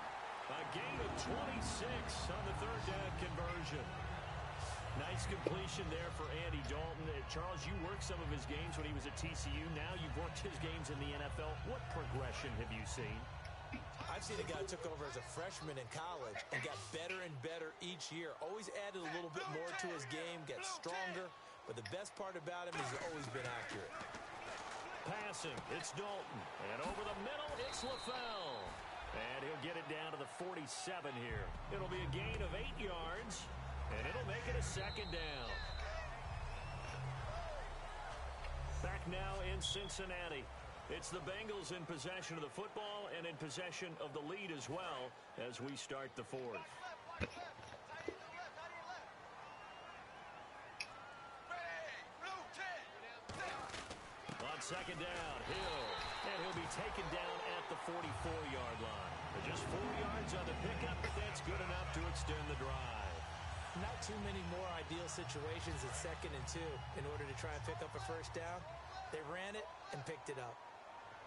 A gain of 26 on the 3rd down conversion. Nice completion there for Andy Dalton. Charles, you worked some of his games when he was at TCU. Now you've worked his games in the NFL. What progression have you seen? I've seen a guy who took over as a freshman in college and got better and better each year. Always added a little bit more to his game, gets stronger. But the best part about him is he's always been accurate. Passing, it's Dalton. And over the middle, it's LaFell. And he'll get it down to the 47 here. It'll be a gain of 8 yards, and it'll make it a 2nd down. Back now in Cincinnati. It's the Bengals in possession of the football and in possession of the lead as well as we start the 4th. On 2nd down, Hill. And he'll be taken down at the 44-yard line. Just 4 yards on the pickup, but that's good enough to extend the drive. Not too many more ideal situations at 2nd and 2 in order to try and pick up a 1st down. They ran it and picked it up.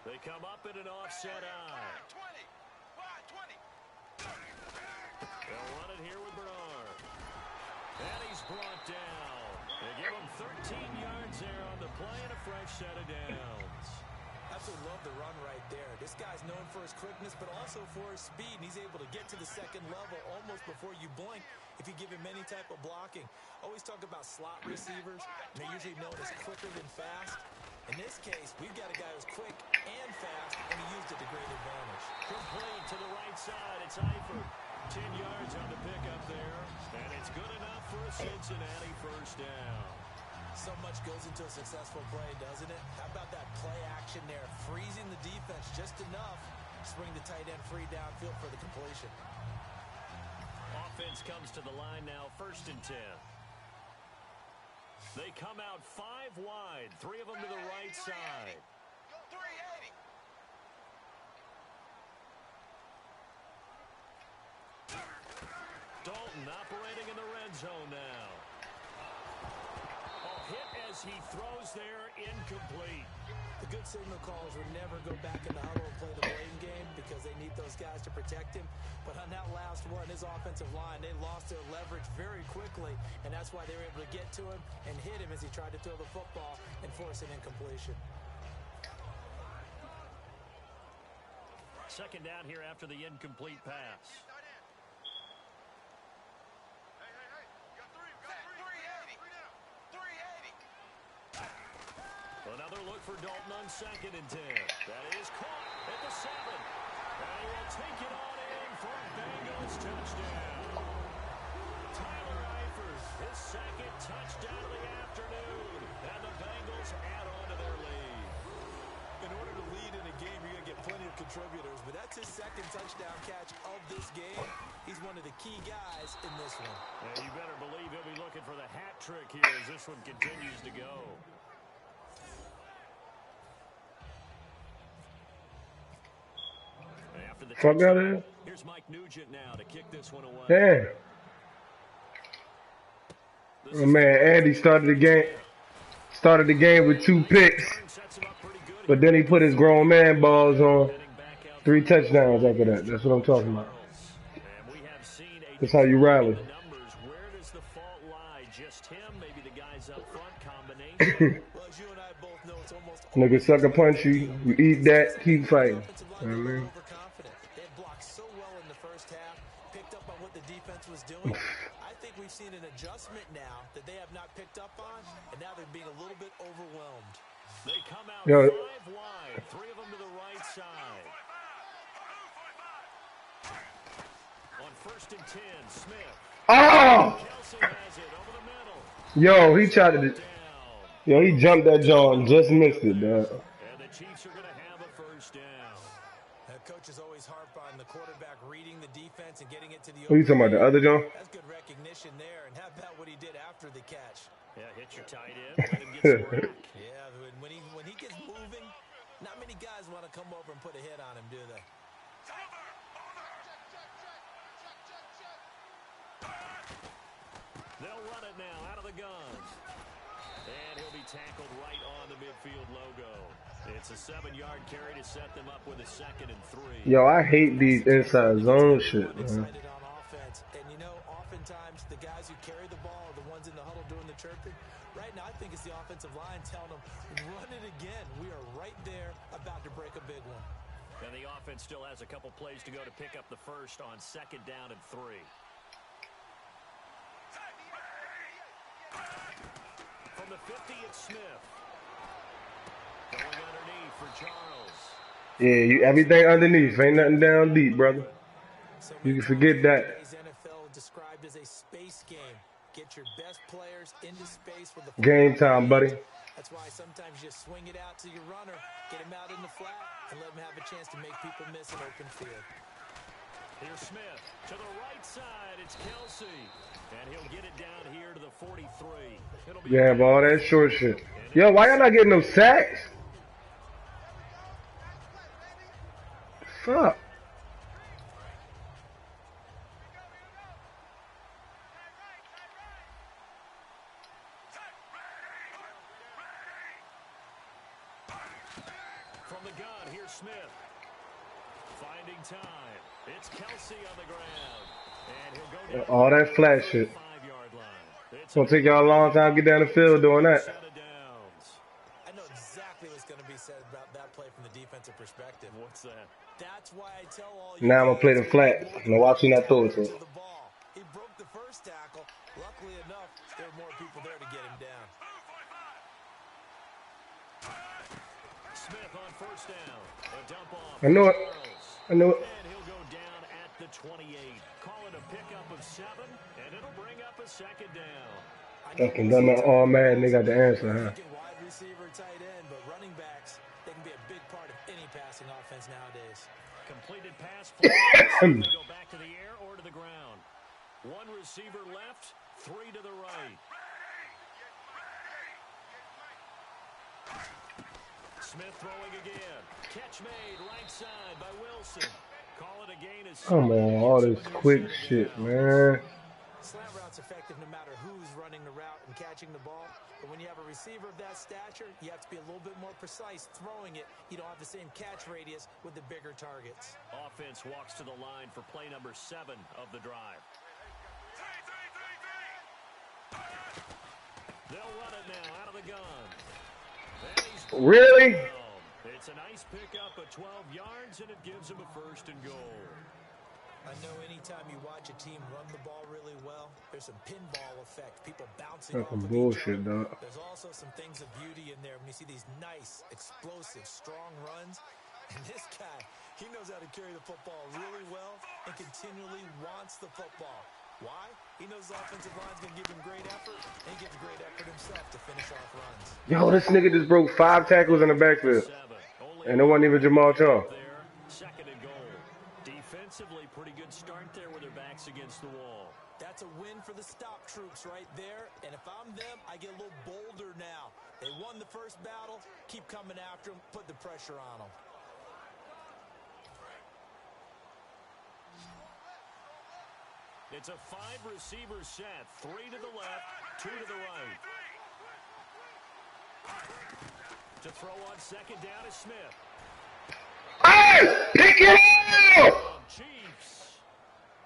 They come up in an offset eye. They'll run it here with Bernard. And he's brought down. They give him 13 yards there on the play and a fresh set of downs. Absolutely love the run right there. This guy's known for his quickness, but also for his speed. And he's able to get to the 2nd level almost before you blink if you give him any type of blocking. Always talk about slot receivers, and they're usually known as quicker than fast. In this case, we've got a guy who's quick and fast, and he used it to great advantage. Complete to the right side. It's Eifert. 10 yards on the pickup there, and it's good enough for a Cincinnati 1st down. So much goes into a successful play, doesn't it? How about that play action there, freezing the defense just enough to bring the tight end free downfield for the completion. Offense comes to the line now, 1st and 10. They come out 5 wide, 3 of them to the right side. Dalton operating in the red zone now. Off hit as he throws there, incomplete. The good signal callers would never go back in the huddle and play the blame game because they need those guys to protect him. But on that last one, his offensive line, they lost their leverage very quickly, and that's why they were able to get to him and hit him as he tried to throw the football and force an incompletion. Second down here after the incomplete pass. Another look for Dalton on 2nd and 10. That is caught at the 7. And he will take it on in for a Bengals touchdown. Tyler Eifert, his 2nd touchdown of the afternoon. And the Bengals add on to their lead. In order to lead in a game, you're going to get plenty of contributors, but that's his 2nd touchdown catch of this game. He's one of the key guys in this one. And you better believe he'll be looking for the hat trick here as this one continues to go. Fuck out of here. Here's Mike Nugent now to kick this one away. Damn. Oh, man, Andy started the game with 2 picks, but then he put his grown man balls on 3 touchdowns after that. That's what I'm talking about. That's how you rally. Where does the fault lie? Just him, maybe the guys up front combination. Well, as you and I both know, it's almost Nigga sucker punch you, you eat that, keep fighting. You know what I mean? overconfident. They had blocked so well in the first half, picked up on what the defense was doing. I think we've seen an adjustment now that they have not picked up on, and now they're being a little bit overwhelmed. They come out Yo. 5 wide, 3 of them to the right side. On 1st and 10, Smith. Oh! Kelsey has it over the middle. Yo, he tried to. Down. Yo, he jumped that jaw and just missed it, dog. And the Chiefs are going to have a 1st down. Coaches always harp on the quarterback reading the defense and getting it to the What are you talking about, the other jaw? That's good recognition there, and how about what he did after the catch? Yeah, hit your tight end, let him get some rack. Yeah, when he gets moving, not many guys want to come over and put a hit on him, do they? They'll run it now out of the gun. And he'll be tackled right on the midfield logo. It's a 7-yard carry to set them up with a 2nd and 3. Yo, I hate these inside zone shit, man. Excited on offense, and you know, oftentimes the guys who carry the ball are the ones in the huddle doing the chirping. Right now, I think it's the offensive line telling them, run it again. We are right there, about to break a big one. And the offense still has a couple plays to go to pick up the 1st on 2nd down and 3. From the 50, it's Smith. Going underneath for Charles. Yeah, everything underneath. Ain't nothing down deep, brother. You can forget that. Today's NFL described as a space game. Get your best players into space with the Game time, buddy. That's why sometimes you swing it out to your runner, get him out in the flat, and let him have a chance to make people miss an open field. Here's Smith to the right side. It's Kelsey. And he'll get it down here to the 43. It'll be Yeah, but all that short shit. Yo, why y'all not getting no sacks? Fuck. from the gun. Here's Smith. Finding time. It's Kelsey on the ground. And he'll go down All that flat shit. 5-yard line. It's gonna take y'all a long time to get down the field doing that. Set of downs. I know exactly what's going to be said about that play from the defensive perspective. What's that? That's why I tell all you Now I'm gonna play the guys, flat. Now watch you not throw it to him. the ball. He broke the first tackle. Luckily enough, there were more people there to get him down. Smith on first down. A dump off. I knew it. I knew it. And he'll go down at the 28. Call it a pickup of 7, and it'll bring up a second down. Fucking done that all mad and they got the answer, huh? Wide receiver, tight end, but running backs, they can be a big part of any passing offense nowadays. Completed pass. They go back to the air or to the ground. One receiver left, 3 to the right. Smith throwing again. Catch made right side by Wilson. Call it a gain as Come on, all this quick shit, man. Slant route's effective no matter who's running the route and catching the ball. But when you have a receiver of that stature, you have to be a little bit more precise throwing it. You don't have the same catch radius with the bigger targets. Offense walks to the line for play number 7 of the drive. They'll run it now out of the gun. Really? It's a nice pickup of 12 yards, and it gives them a 1st and goal. I know anytime you watch a team run the ball really well, there's some pinball effect, people bouncing That's off some of bullshit, each other. dog. There's also some things of beauty in there when you see these nice, explosive, strong runs. And this guy, he knows how to carry the football really well and continually wants the football. Why? He knows the offensive line's going to give him great effort, and he gives great effort himself to finish off runs. Yo, this nigga just broke 5 tackles in the backfield. And it wasn't even Jamal Charles. 2nd and goal. Defensively, pretty good start there with their backs against the wall. That's a win for the stop troops right there. And if I'm them, I get a little bolder now. They won the first battle. Keep coming after them. Put the pressure on them. It's a 5-receiver set. 3 to the left, 2 to the right. To throw on 2nd down is Smith. Hey! Pick it up! Chiefs.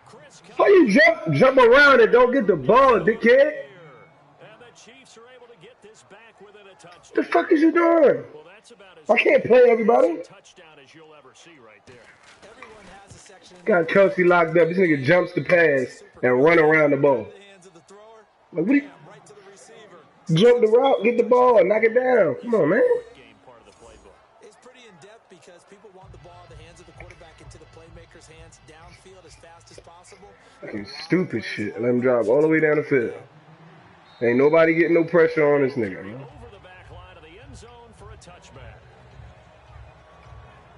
Chris How you jump around and don't get the ball, dickhead? And the Chiefs are able to get this back within a touchdown. What the fuck is you doing? Well, that's about as I can't play everybody. touchdown as you'll ever see right there. Everyone has a section. Got Kelsey locked up. This nigga jumps the pass and run around the ball. Like, what do you... Right to the receiver. Jump the route, get the ball, knock it down. Come on, man. Game part of the playbook. It's pretty in-depth because people want the ball in the hands of the quarterback into the playmaker's hands downfield as fast as possible. Fucking stupid shit. Let him drive all the way down the field. Ain't nobody getting no pressure on this nigga, man. Over the back line of the end zone for a touchback.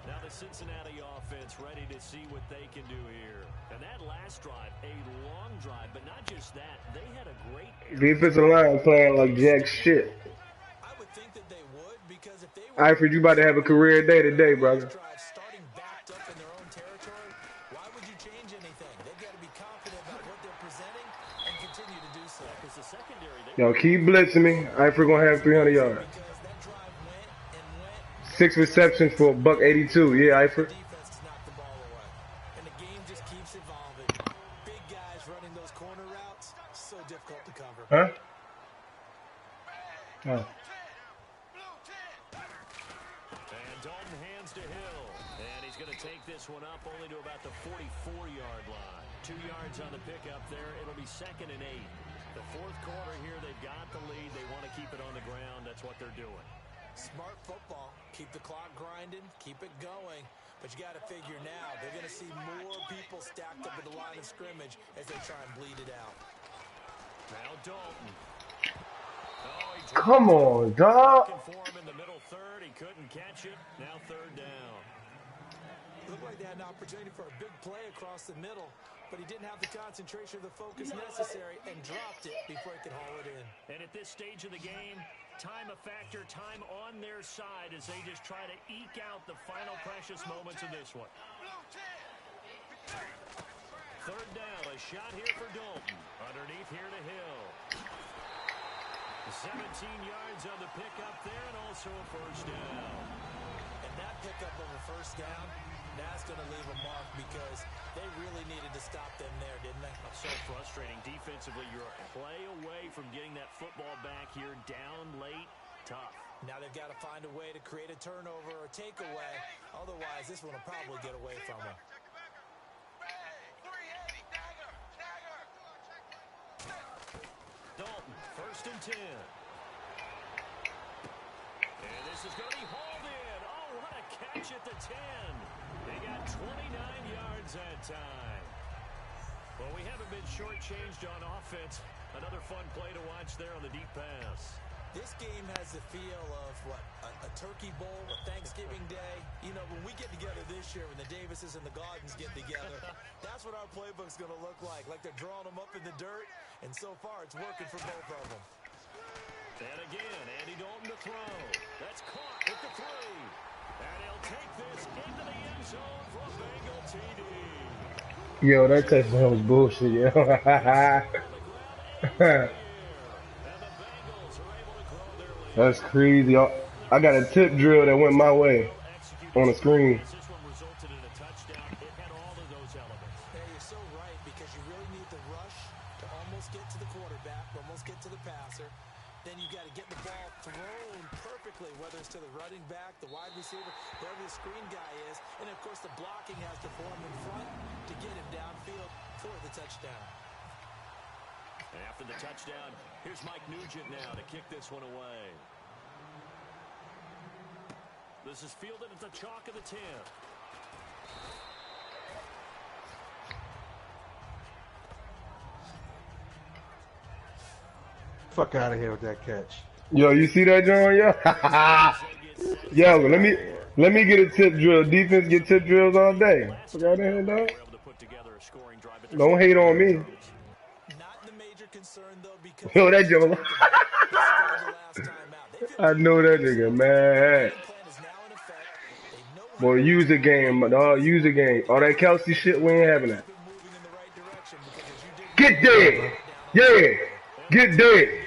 Now the Cincinnati offense ready to see what they can do here. And that last drive, a long drive, but not just that. They had a great Defensive line playing like jack shit. I would think that they would because if they were Alfred, you about to have a career day today, brother. starting backed up in their own territory, why would you change anything? They've got to be confident about what they're presenting and continue to do so. because the secondary, they Yo, keep blitzing me. Alfred gonna have 300 yards. Because that drive went and went. 6 receptions for $182. Yeah, Alfred. Defense knocked the ball away. And the game just keeps evolving. Big guys running those corner routes, so difficult to cover. Huh? Oh. And Dalton hands to Hill. And he's going to take this one up only to about the 44-yard line. 2 yards on the pickup there. It'll be 2nd and 8. The 4th quarter here, they've got the lead. They want to keep it on the ground. That's what they're doing. Smart football. Keep the clock grinding. Keep it going. But you got to figure now, they're going to see more people stacked up at the line of scrimmage as they try and bleed it out. Now Dalton. Oh, he Come on, dog. looking for him in the middle third. He couldn't catch it. Now 3rd down. Looked like they had an opportunity for a big play across the middle, but he didn't have the concentration or the focus necessary and dropped it before he could haul it in. And at this stage of the game, time a factor, time on their side as they just try to eke out the final precious moments of this one. 3rd down, a shot here for Dalton. Underneath here to Hill. 17 yards on the pickup there and also a 1st down. And that pickup of a 1st down, that's going to leave a mark because they really needed to stop them there, didn't they? So frustrating. Defensively, you're a play away from getting that football back here down late. Tough. Now they've got to find a way to create a turnover or takeaway. Otherwise, this one will probably get away from them. Dalton, 1st and 10. And this is going to be hauled in. Oh, what a catch at the 10. They got 29 yards that time. Well, we haven't been shortchanged on offense. Another fun play to watch there on the deep pass. This game has the feel of, what, a turkey bowl, a Thanksgiving Day. You know, when we get together this year, when the Davises and the Gardens get together, that's what our playbook's going to look like they're drawing them up in the dirt, and so far it's working for both of them. And again, Andy Dalton to throw. That's caught with the 3. And he'll take this into the end zone for a Bengal TD. Yo, that touchdown was bullshit, yo. That's crazy. I got a tip drill that went my way on the screen. Yeah, you're so right, because you really need the rush to almost get to the quarterback, almost get to the passer. Then you got to get the ball thrown perfectly, whether it's to the running back, the wide receiver, wherever the screen guy is. And, of course, the blocking has to form in front to get him downfield for the touchdown. And after the touchdown, here's Mike Nugent now to kick this one away. This is fielded at the chalk of the 10. Fuck out of here with that catch. Yo, you see that, John? Yo, let me get a tip drill. Defense get tip drills all day. Fuck out of here, dog. Don't hate on me. Not the major concern, though, because Yo, that Joe. I know that nigga, man. Boy, use the game, dog. Use the game. All that Kelsey shit, we ain't having that. Get dead. Yeah. Get dead.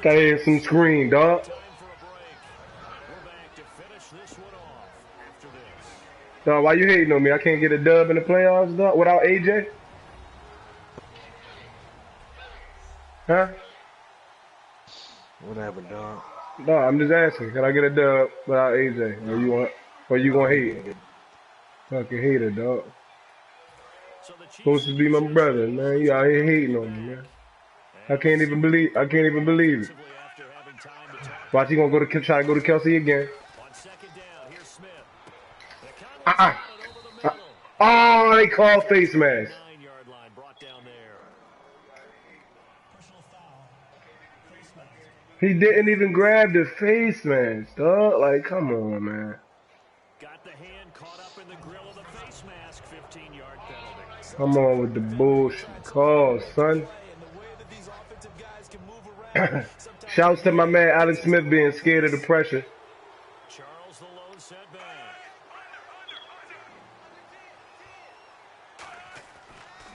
Gotta hear some scream, dog. Dog, why you hating on me? I can't get a dub in the playoffs, dog, without AJ? Huh? Whatever, dog. No, I'm just asking. Can I get a dub without AJ? Or you gonna hate? Fucking hater, dog. Supposed to be my brother, man. You out here hating on me, man. I can't even believe it. Watch, he gonna try to go to Kelsey again. Oh, they call face mask. He didn't even grab the face mask, dog. Like, come on, man. Got the hand caught up in the grill of the face mask. 15-yard penalty. Come on with the bullshit calls, son. Shouts to my man Alex Smith being scared of the pressure. Charles the lone setback.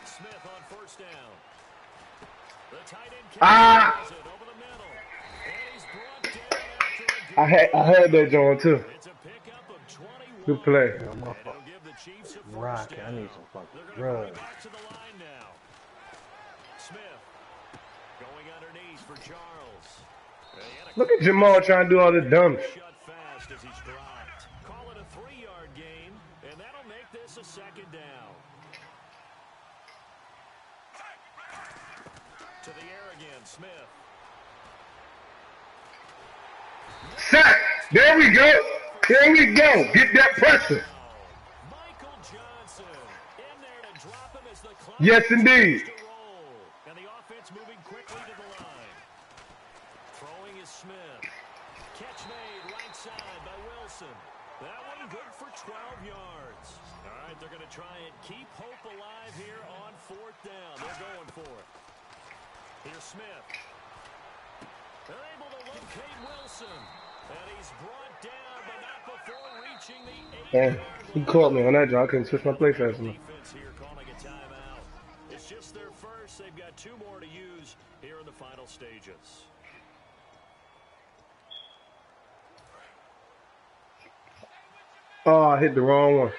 Smith on first down. The tight end catches it over the middle. And he's brought down after a good I had that John too. It's a pickup of 21. Good play. And it'll give the Chiefs a first Rock, down. I need some fucking They're going drugs. back to the line now. Smith going underneath for Charles. And he had a Look at Jamal trying to do all this dumb shit. shut fast as he's dropped. Call it a 3-yard gain, and that'll make this a second down. To the air again, Smith. Sack! There we go! There we go! Get that pressure! Michael Johnson in there to drop him as the clock Yes, indeed. starts to roll. And the offense moving quickly to the line. Throwing is Smith. Catch made right side by Wilson. That one good for 12 yards. All right, they're going to try and keep hope alive here on 4th down. They're going for it. Here's Smith. They're able to locate Wilson. And he's brought down, but not before reaching the 8-yard Man, he caught me on that job. I couldn't switch my play fast enough. defense here calling a timeout. It's just their first. They've got 2 more to use here in the final stages. Oh, I hit the wrong one.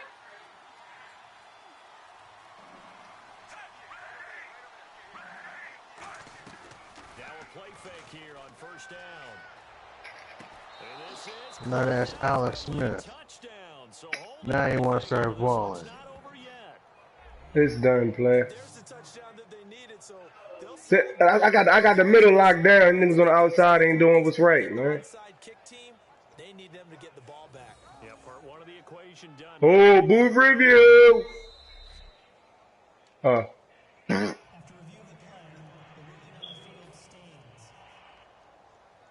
Now a play fake here on first down. And this is Now that's Alex Smith. touchdown. So hold Now he want to start balling. not over yet. It's done, player. There's the touchdown that they needed, so they'll see I got the middle locked down. Niggas on the outside ain't doing what's right, man. inside kick team. They need them to get the ball back. Yeah, part 1 of the equation done. Oh, move review.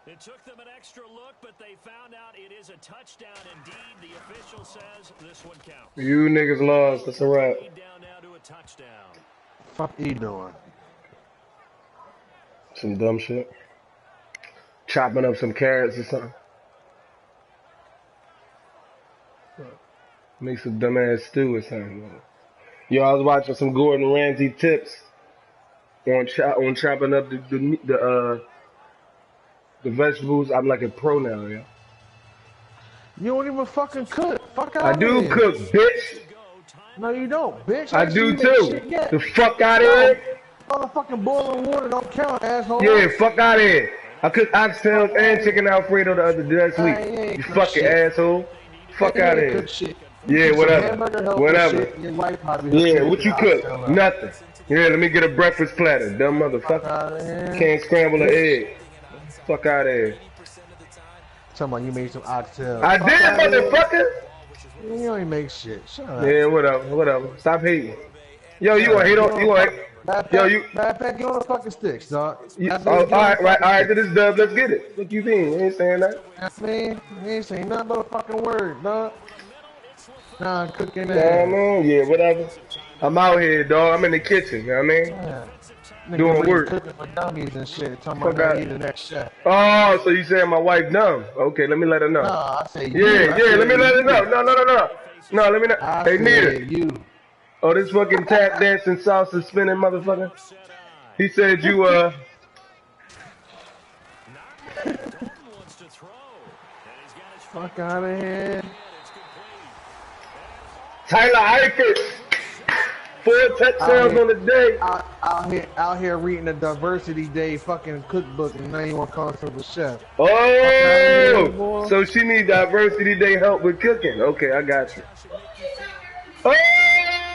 It took them an extra look, but they found out it is a touchdown indeed. The official says this one counts. You niggas lost. That's a wrap. Lead down now to a touchdown. Fuck he doing? Some dumb shit. Chopping up some carrots or something. Make some dumbass stew or something. Yo, I was watching some Gordon Ramsay tips. on chopping up the vegetables. I'm like a pro now, yeah. You don't even fucking cook. Fuck I out of do here. cook, bitch. No, you don't, bitch. I I ain't seen do you make too. shit yet. The fuck out of No, here. motherfucking boiling water don't count, asshole. Yeah, fuck out of here. I cooked oxtails Fuck and out of chicken here. Alfredo the other last Nah, week. you You ain't cook fucking shit. asshole. Fuck You out of ain't here. cook shit. You Yeah, cook some whatever. hamburger helper Whatever. shit. Your wife probably hooked Yeah, you what with the you cook? oxtail up. Nothing. Yeah, let me get a breakfast platter, dumb Fuck motherfucker. out of here. Can't scramble an Bitch. egg. Fuck out of here. Talking about you made some oxtail. I Fuck did, out of here. motherfucker. You don't even make shit. Shut up. Yeah, whatever. Stop hating. Yo, you gonna hate Get on? on You the gonna? fuck. Matter Yo, of you. fact, get on the fucking sticks, dog. You After oh, this, all get on the right, fucking all right. To sticks. this dub, let's get it. What you mean? You ain't saying that. Man, you ain't saying nothing but a fucking word, dog. Nah, cooking Nah, ass. man. Yeah, whatever. I'm out here, dog. I'm in the kitchen. You know what I mean? Yeah. Nigga Doing really work. cooking for dummies and shit. Talking Fuck about now out. he the next chef. Oh, so you saying my wife dumb? Okay, let me let her know. Nah, I say you. Yeah, I yeah. Let me said let her know. you. No. No, let me not. I Hey, Nita. said you. Oh, this fucking tap dancing salsa spinning motherfucker. He said you Fuck out of here. Tyler Eifert. 4 touchdowns on the day. Out here reading the Diversity Day fucking cookbook, and now you want to call yourself a chef. Oh, so she need Diversity Day help with cooking. Okay, I got you.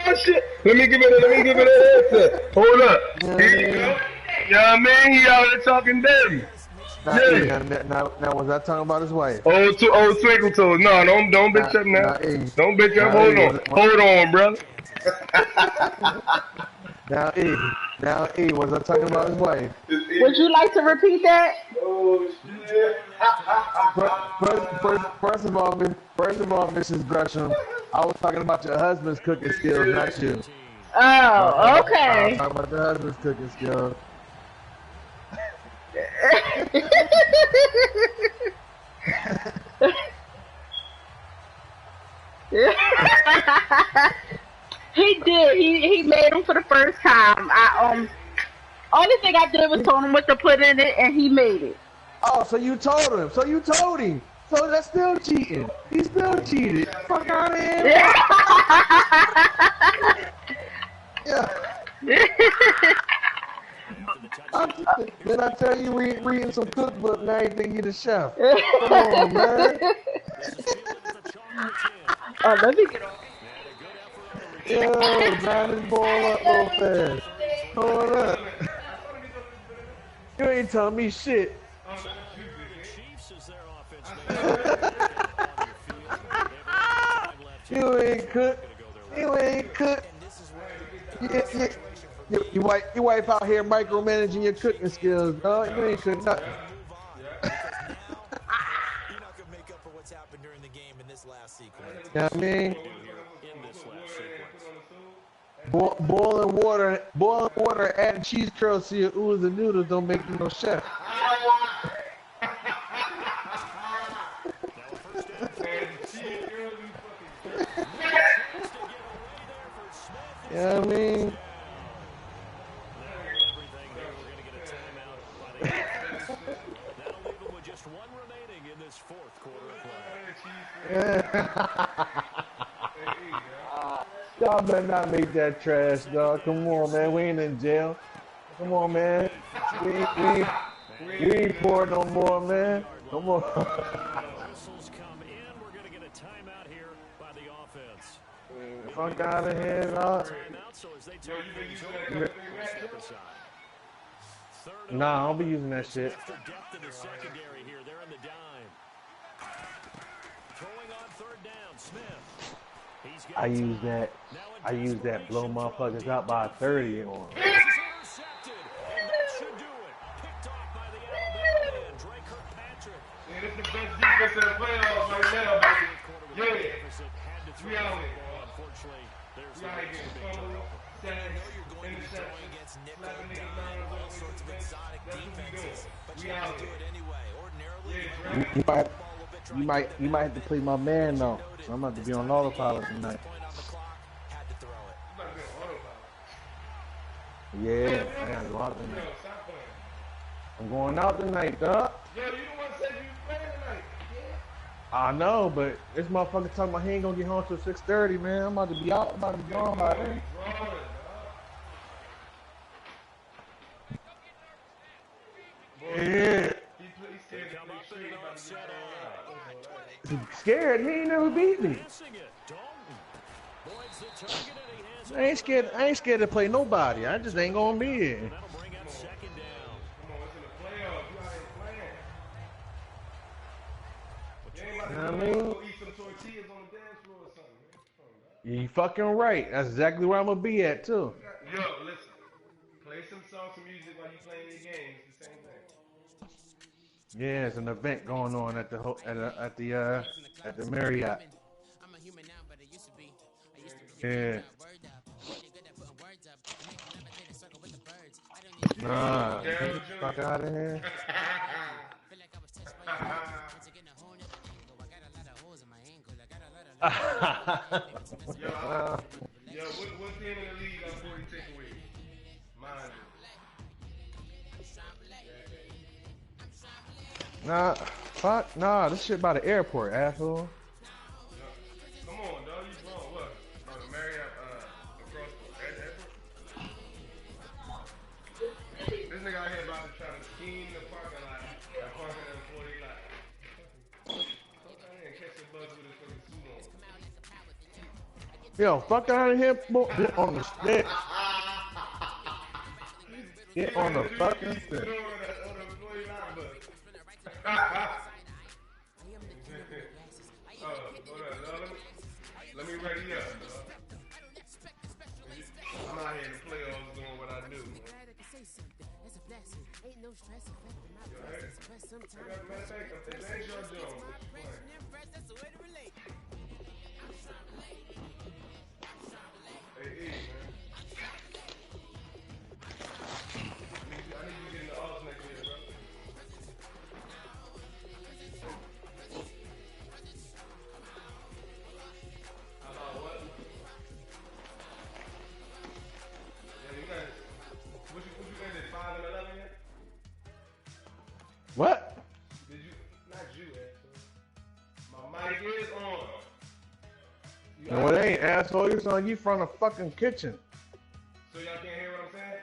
Oh shit! Let me give it an answer. Hold up. Here you go. You know what I mean? He out there talking dirty. Now, Yeah. now, was I talking about his wife? Old twinkle toes. No, don't bitch up now. Don't bitch up. Hold on, brother. Now, was I talking about his wife? Would you like to repeat that? Oh shit. First of all, Mrs. Gresham, I was talking about your husband's cooking skills, not you. Oh, I was okay. talking about your husband's cooking skills. He did. He made them for the first time. Only thing I did was told him what to put in it, and he made it. Oh, so you told him. So that's still cheating. He still cheated. Fuck out of here. Yeah. Then I tell you reading some cookbook, now you think you the chef. Come on, man. Oh, let me get on. Yo, drive this ball up real fast. Hold up. You ain't telling me shit. You ain't cook. You wife out here micromanaging your cooking skills, dog. You ain't cook nothing. You know what I mean? Boiling water, adding cheese curls to your oodles and noodles don't make you no chef. You know what I mean? Y'all better not make that trash, dog. Come on, man. We ain't in jail. Come on, man. We ain't poor no more, man. Come on. Fuck out of here, dog. Nah, I don't be using that shit. I use that blow motherfuckers out by 30 on. This is the best defense in the playoffs right now, baby. Yeah. We out here. We out here getting fumbled, sacks, interceptions, slapping niggas down on all sorts of exotic defenses. We out here. You might have to play my man though. I'm about to be on autopilot tonight. Yeah, I gotta go out tonight. Yo, stop playing. I'm going out tonight, dog. Yo, you the one said you was playing tonight. I know, but this motherfucker talking about he ain't gonna get home till 6:30, man. I'm about to be out. I'm about to be gone by then. Yeah. Scared? He ain't never beat me. I ain't scared. I ain't scared to play nobody. I just ain't gonna be here. Come on, it's in the playoffs. You ain't You playing. know what I mean? Go eat some tortillas on the dance floor or something, man. You fucking right. That's exactly where I'm gonna be at too. Yo, listen. Play some salsa music while you playing your game. It's the same thing. Yeah, there's an event going on at the Marriott. Yeah. Nah, get the fuck out of here. Yo, what team in the league got 40 takeaways? Mine. Nah, fuck, nah, this shit by the airport, asshole. Come on, dog, you wrong. What? Oh, the Marriott, across the airport? This nigga out here about to try to scheme the parking lot and park in the employee lot. Fuck out here and catch the bus with his fucking suit on. Yo, fuck out of here, boy. Get on the stick. Get on the fucking stick. Let me ready up, dog. I'm out here in the playoffs doing what I do. Hey, man. I need you to get in the odds next year, bro. How about what? Yeah, you guys. What you guys did 5 and 11 yet? What? Did you? Not you, asshole. My mic is on. No, it ain't, asshole. It's on you from the fucking kitchen. So y'all can't hear what I'm saying?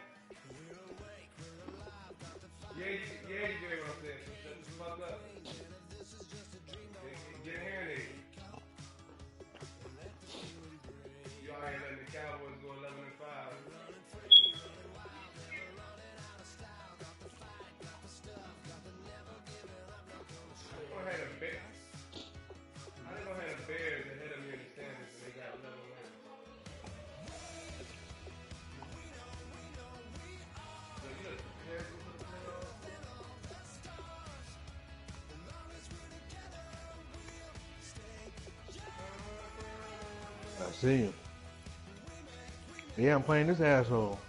Yeah, you can hear what I'm saying. So shut the fuck up. Get a hearing aid. You out here letting the Cowboys go 11 and 5. I didn't know had the Bears ahead of me in the standings and they got 11 wins. So you know, Bears go for the playoffs? I see you. Yeah, I'm playing this asshole.